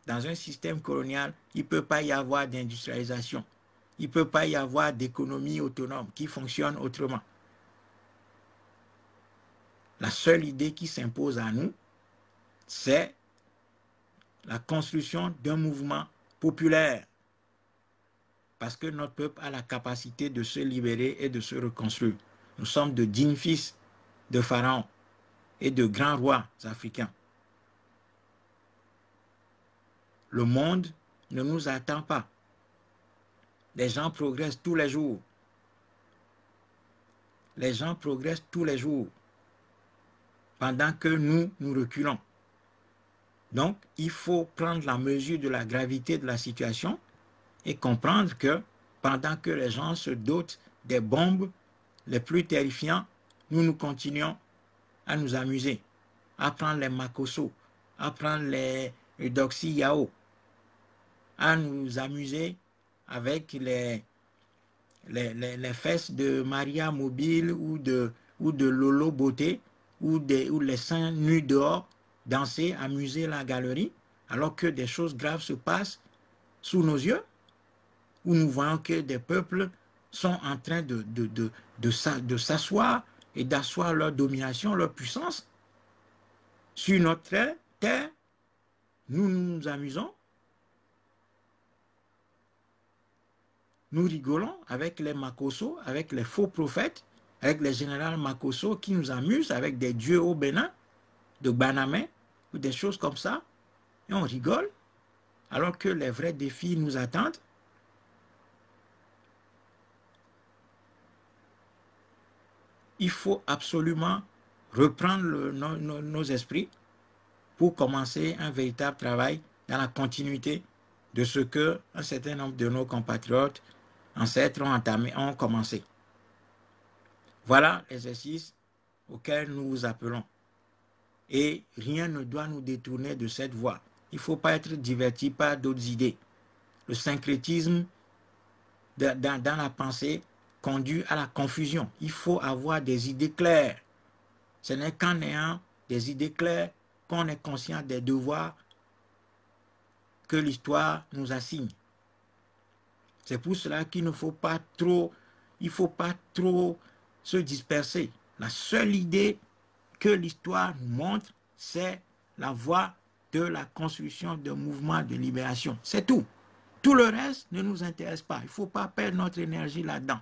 Dans un système colonial, il ne peut pas y avoir d'industrialisation. Il ne peut pas y avoir d'économie autonome qui fonctionne autrement. La seule idée qui s'impose à nous, c'est la construction d'un mouvement populaire. Parce que notre peuple a la capacité de se libérer et de se reconstruire. Nous sommes de dignes fils de pharaons et de grands rois africains. Le monde ne nous attend pas. Les gens progressent tous les jours. Les gens progressent tous les jours pendant que nous reculons. Donc, il faut prendre la mesure de la gravité de la situation et comprendre que pendant que les gens se dotent des bombes les plus terrifiantes, nous continuons à nous amuser, à prendre les makosso, à prendre les doxy yao, à nous amuser avec les fesses de Maria Mobile ou de Lolo Beauté ou les seins nus dehors, danser, amuser la galerie, alors que des choses graves se passent sous nos yeux, où nous voyons que des peuples sont en train de s'asseoir et d'asseoir leur domination, leur puissance sur notre terre. Nous nous amusons, nous rigolons avec les Makosso, avec les faux prophètes, avec les généraux Makosso qui nous amusent avec des dieux au Bénin, de Banamé, ou des choses comme ça, et on rigole, alors que les vrais défis nous attendent. Il faut absolument reprendre nos esprits pour commencer un véritable travail dans la continuité de ce que un certain nombre de nos compatriotes ancêtres ont commencé. Voilà l'exercice auquel nous vous appelons. Et rien ne doit nous détourner de cette voie. Il ne faut pas être diverti par d'autres idées. Le syncrétisme dans la pensée conduit à la confusion. Il faut avoir des idées claires. Ce n'est qu'en ayant des idées claires qu'on est conscient des devoirs que l'histoire nous assigne. C'est pour cela qu'il ne faut pas trop, se disperser. La seule idée que l'histoire nous montre, c'est la voie de la construction d'un mouvement de libération. C'est tout. Tout le reste ne nous intéresse pas. Il ne faut pas perdre notre énergie là-dedans.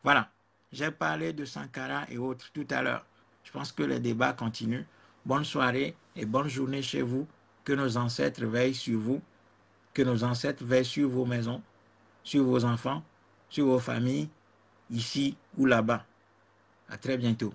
Voilà. J'ai parlé de Sankara et autres tout à l'heure. Je pense que le débat continue. Bonne soirée et bonne journée chez vous. Que nos ancêtres veillent sur vous. Que nos ancêtres veillent sur vos maisons, sur vos enfants, sur vos familles, ici ou là-bas. À très bientôt.